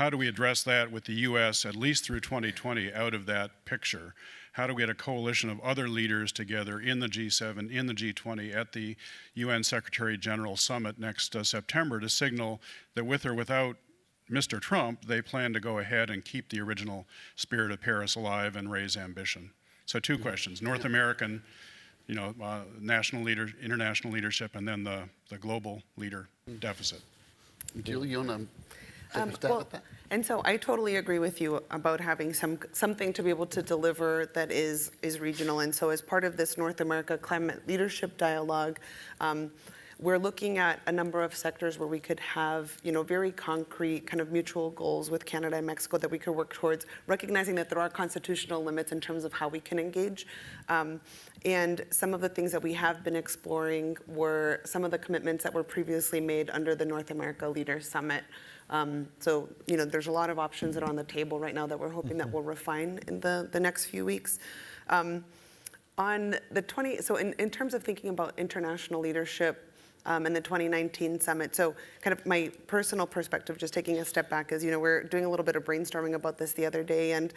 address that with the U.S. at least through 2020 out of that picture? How do we get a coalition of other leaders together in the G7, in the G20, at the UN Secretary General Summit next September to signal that with or without Mr. Trump, they plan to go ahead and keep the original spirit of Paris alive and raise ambition? So two questions: North American, national leader, international leadership, and then the global leader deficit. Julie, you want to take a stab at that? And so I totally agree with you about having something to be able to deliver that is regional. And so as part of this North America Climate Leadership Dialogue, we're looking at a number of sectors where we could have, very concrete kind of mutual goals with Canada and Mexico that we could work towards, recognizing that there are constitutional limits in terms of how we can engage. And some of the things that we have been exploring were some of the commitments that were previously made under the North America Leaders Summit. So, there's a lot of options that are on the table right now that we're hoping that we'll refine in the next few weeks. On the so in terms of thinking about international leadership, and the 2019 summit. So kind of my personal perspective, just taking a step back, is, we're doing a little bit of brainstorming about this the other day, and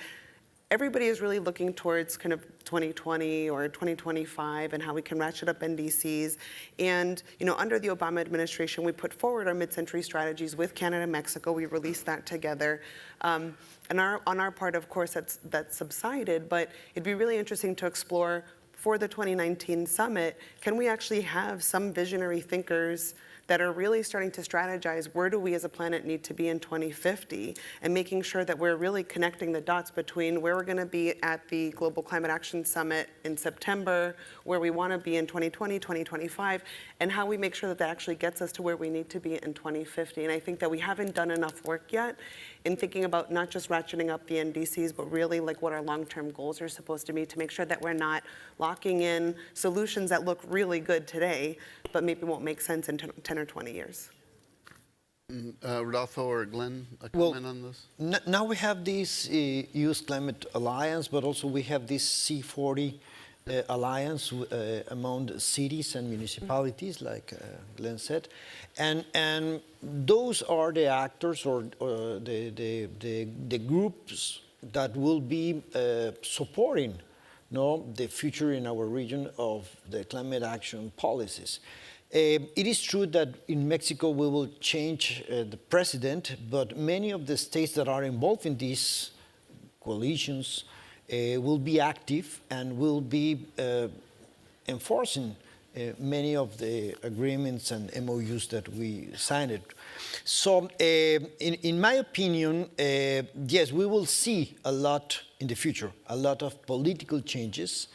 everybody is really looking towards kind of 2020 or 2025 and how we can ratchet up NDCs. And, under the Obama administration, we put forward our mid-century strategies with Canada and Mexico. We released that together. And on our part, of course, that's subsided, but it'd be really interesting to explore for the 2019 summit, can we actually have some visionary thinkers that are really starting to strategize where do we as a planet need to be in 2050, and making sure that we're really connecting the dots between where we're going to be at the Global Climate Action Summit in September, where we want to be in 2020, 2025, and how we make sure that that actually gets us to where we need to be in 2050. And I think that we haven't done enough work yet in thinking about not just ratcheting up the NDCs, but really like what our long-term goals are supposed to be, to make sure that we're not locking in solutions that look really good today, but maybe won't make sense in 10 or 20 years. Rodolfo or Glenn, a comment on this? Now we have this U.S. Climate Alliance, but also we have this C40 alliance among cities and municipalities, like Glenn said, and those are the actors or the groups that will be supporting the future in our region of the climate action policies. It is true that in Mexico we will change the president, but many of the states that are involved in these coalitions will be active and will be enforcing many of the agreements and MOUs that we signed. So in my opinion, yes, we will see a lot in the future, a lot of political changes,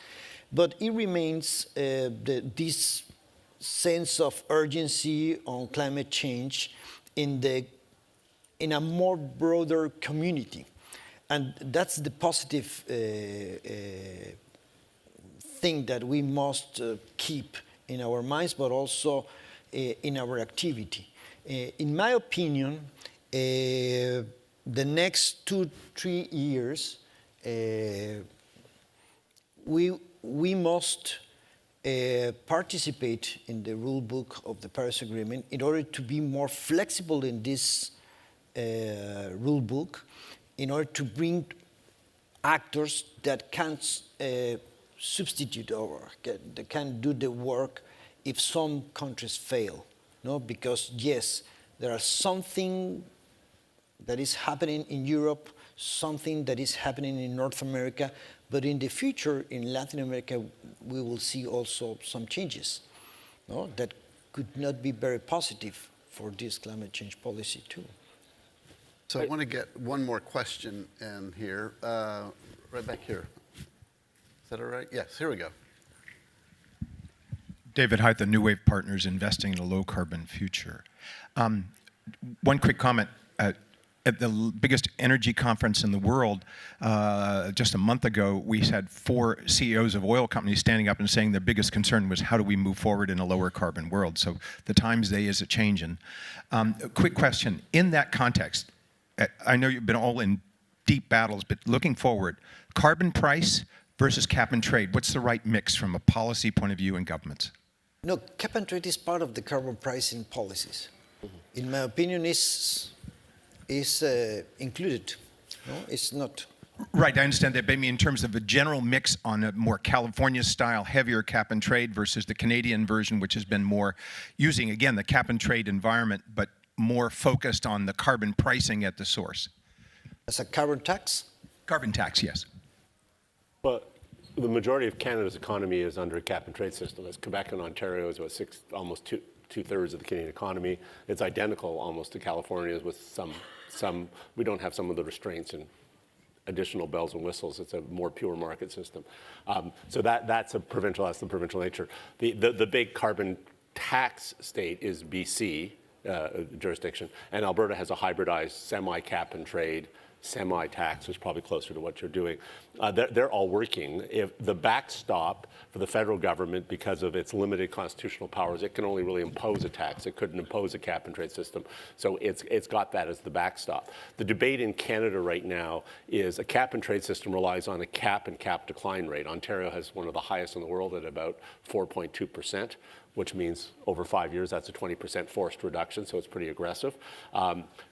but it remains this sense of urgency on climate change in a more broader community. And that's the positive thing that we must keep in our minds, but also in our activity. In my opinion, the next 2-3 years, we must participate in the rule book of the Paris Agreement in order to be more flexible in this rule book, in order to bring actors that can substitute or that can do the work if some countries fail. No, because yes, there are something that is happening in Europe, something that is happening in North America, but in the future in Latin America we will see also some changes, no, that could not be very positive for this climate change policy too. So I want to get one more question in here, right back here. Is that all right? Yes, here we go. David Hyde, the New Wave Partners, investing in a low-carbon future. One quick comment. At the biggest energy conference in the world, just a month ago, we had 4 CEOs of oil companies standing up and saying their biggest concern was how do we move forward in a lower carbon world. So the times day is a-changing. A quick question. In that context, I know you've been all in deep battles, but looking forward, carbon price versus cap and trade, what's the right mix from a policy point of view in governments? No, cap and trade is part of the carbon pricing policies. In my opinion, is included. No, it's not. Right, I understand that, but I mean in terms of a general mix on a more California-style, heavier cap and trade versus the Canadian version, which has been more using, again, the cap and trade environment, but more focused on the carbon pricing at the source. As a carbon tax? Carbon tax, yes. Well, the majority of Canada's economy is under a cap and trade system. As Quebec and Ontario is about almost two-thirds of the Canadian economy. It's identical almost to California's with some, we don't have some of the restraints and additional bells and whistles. It's a more pure market system. So that's the provincial nature. The big carbon tax state is BC jurisdiction, and Alberta has a hybridized semi-cap and trade, semi-tax, is probably closer to what you're doing. They're all working. If the backstop for the federal government, because of its limited constitutional powers, it can only really impose a tax. It couldn't impose a cap and trade system. So it's got that as the backstop. The debate in Canada right now is a cap and trade system relies on a cap and cap decline rate. Ontario has one of the highest in the world at about 4.2%. Which means over 5 years, that's a 20% forced reduction, so it's pretty aggressive.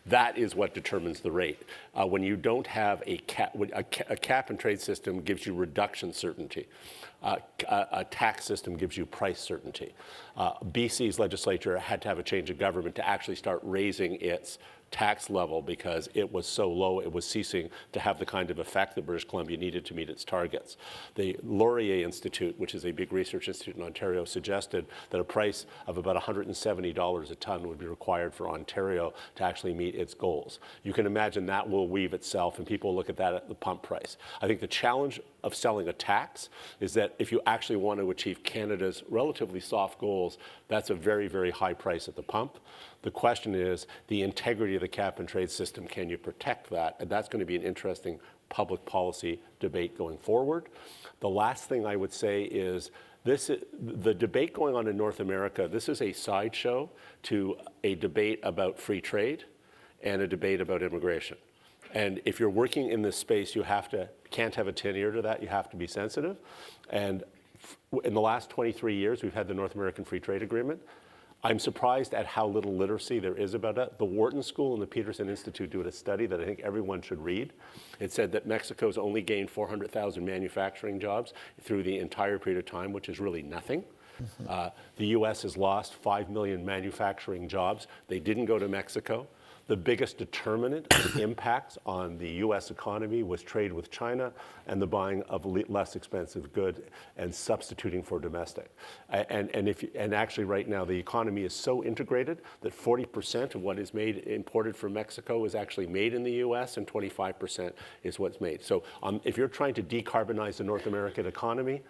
That is what determines the rate. When you don't have a cap and trade system gives you reduction certainty. A tax system gives you price certainty. BC's legislature had to have a change of government to actually start raising its tax level because it was so low, it was ceasing to have the kind of effect that British Columbia needed to meet its targets. The Laurier Institute, which is a big research institute in Ontario, suggested that a price of about $170 a ton would be required for Ontario to actually meet its goals. You can imagine that will weave itself, and people look at that at the pump price. I think the challenge of selling a tax is that if you actually want to achieve Canada's relatively soft goals, that's a very, very high price at the pump. The question is the integrity of the cap and trade system. Can you protect that? And that's going to be an interesting public policy debate going forward. The last thing I would say is the debate going on in North America, this is a sideshow to a debate about free trade and a debate about immigration. And if you're working in this space, you can't have a tin ear to that. You have to be sensitive. And in the last 23 years, we've had the North American Free Trade Agreement. I'm surprised at how little literacy there is about it. The Wharton School and the Peterson Institute do a study that I think everyone should read. It said that Mexico's only gained 400,000 manufacturing jobs through the entire period of time, which is really nothing. The US has lost 5 million manufacturing jobs. They didn't go to Mexico. The biggest determinant of impacts on the US economy was trade with China and the buying of less expensive goods and substituting for domestic. And actually right now the economy is so integrated that 40% of what is imported from Mexico is actually made in the US and 25% is what's made. So if you're trying to decarbonize the North American economy,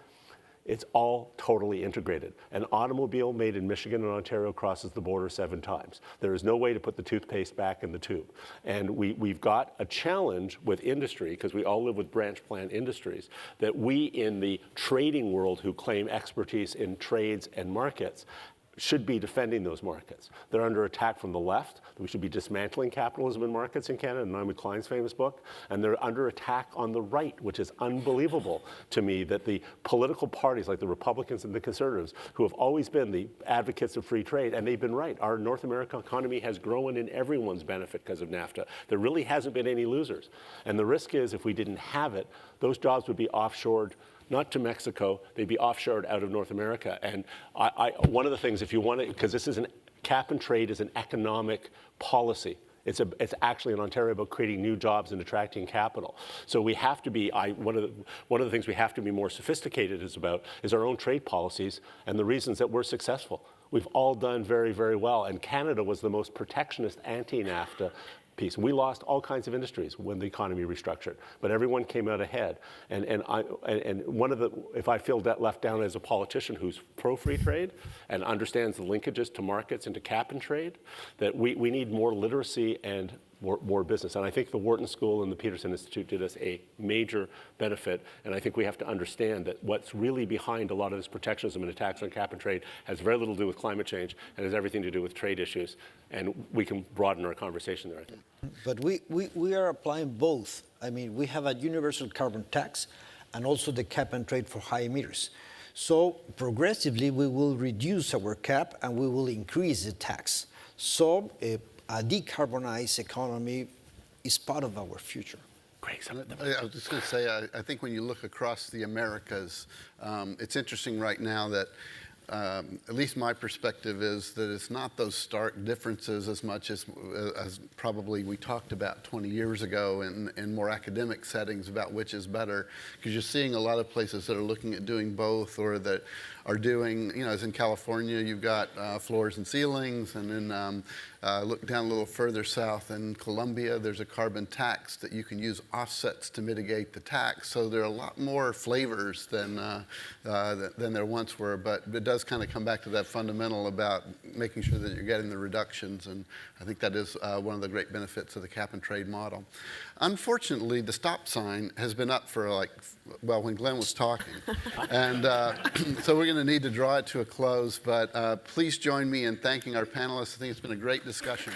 It's all totally integrated. An automobile made in Michigan and Ontario crosses the border 7 times. There is no way to put the toothpaste back in the tube. And we've got a challenge with industry, because we all live with branch plant industries, that we in the trading world who claim expertise in trades and markets should be defending those markets. They're under attack from the left. We should be dismantling capitalism in markets in Canada, Naomi Klein's famous book. And they're under attack on the right, which is unbelievable to me, that the political parties like the Republicans and the Conservatives, who have always been the advocates of free trade, and they've been right. Our North American economy has grown in everyone's benefit because of NAFTA. There really hasn't been any losers. And the risk is, if we didn't have it, those jobs would be offshored, not to Mexico, they'd be offshored out of North America. And one of the things, if you want to, because this is cap and trade is an economic policy. It's actually in Ontario about creating new jobs and attracting capital. So we have to be, one of the things we have to be more sophisticated is our own trade policies and the reasons that we're successful. We've all done very, very well. And Canada was the most protectionist anti-NAFTA piece. We lost all kinds of industries when the economy restructured, but everyone came out ahead. And one of the, if I feel left down as a politician who's pro-free trade and understands the linkages to markets and to cap and trade, that we need more literacy and more business. And I think the Wharton School and the Peterson Institute did us a major benefit. And I think we have to understand that what's really behind a lot of this protectionism and attacks on cap and trade has very little to do with climate change and has everything to do with trade issues. And we can broaden our conversation there, I think. But we are applying both. I mean, we have a universal carbon tax and also the cap and trade for high emitters. So progressively, we will reduce our cap and we will increase the tax. So a decarbonized economy is part of our future. Great. I was just going to say, I think when you look across the Americas, it's interesting right now that at least my perspective is that it's not those stark differences as much as probably we talked about 20 years ago in more academic settings about which is better, because you're seeing a lot of places that are looking at doing both, or that are doing, you know, as in California, you've got floors and ceilings, and then look down a little further south in Colombia, there's a carbon tax that you can use offsets to mitigate the tax. So there are a lot more flavors than there once were, but it does kind of come back to that fundamental about making sure that you're getting the reductions, and I think that is one of the great benefits of the cap and trade model. Unfortunately, the stop sign has been up for when Glenn was talking, and so we're going to need to draw it to a close, but please join me in thanking our panelists. I think it's been a great discussion.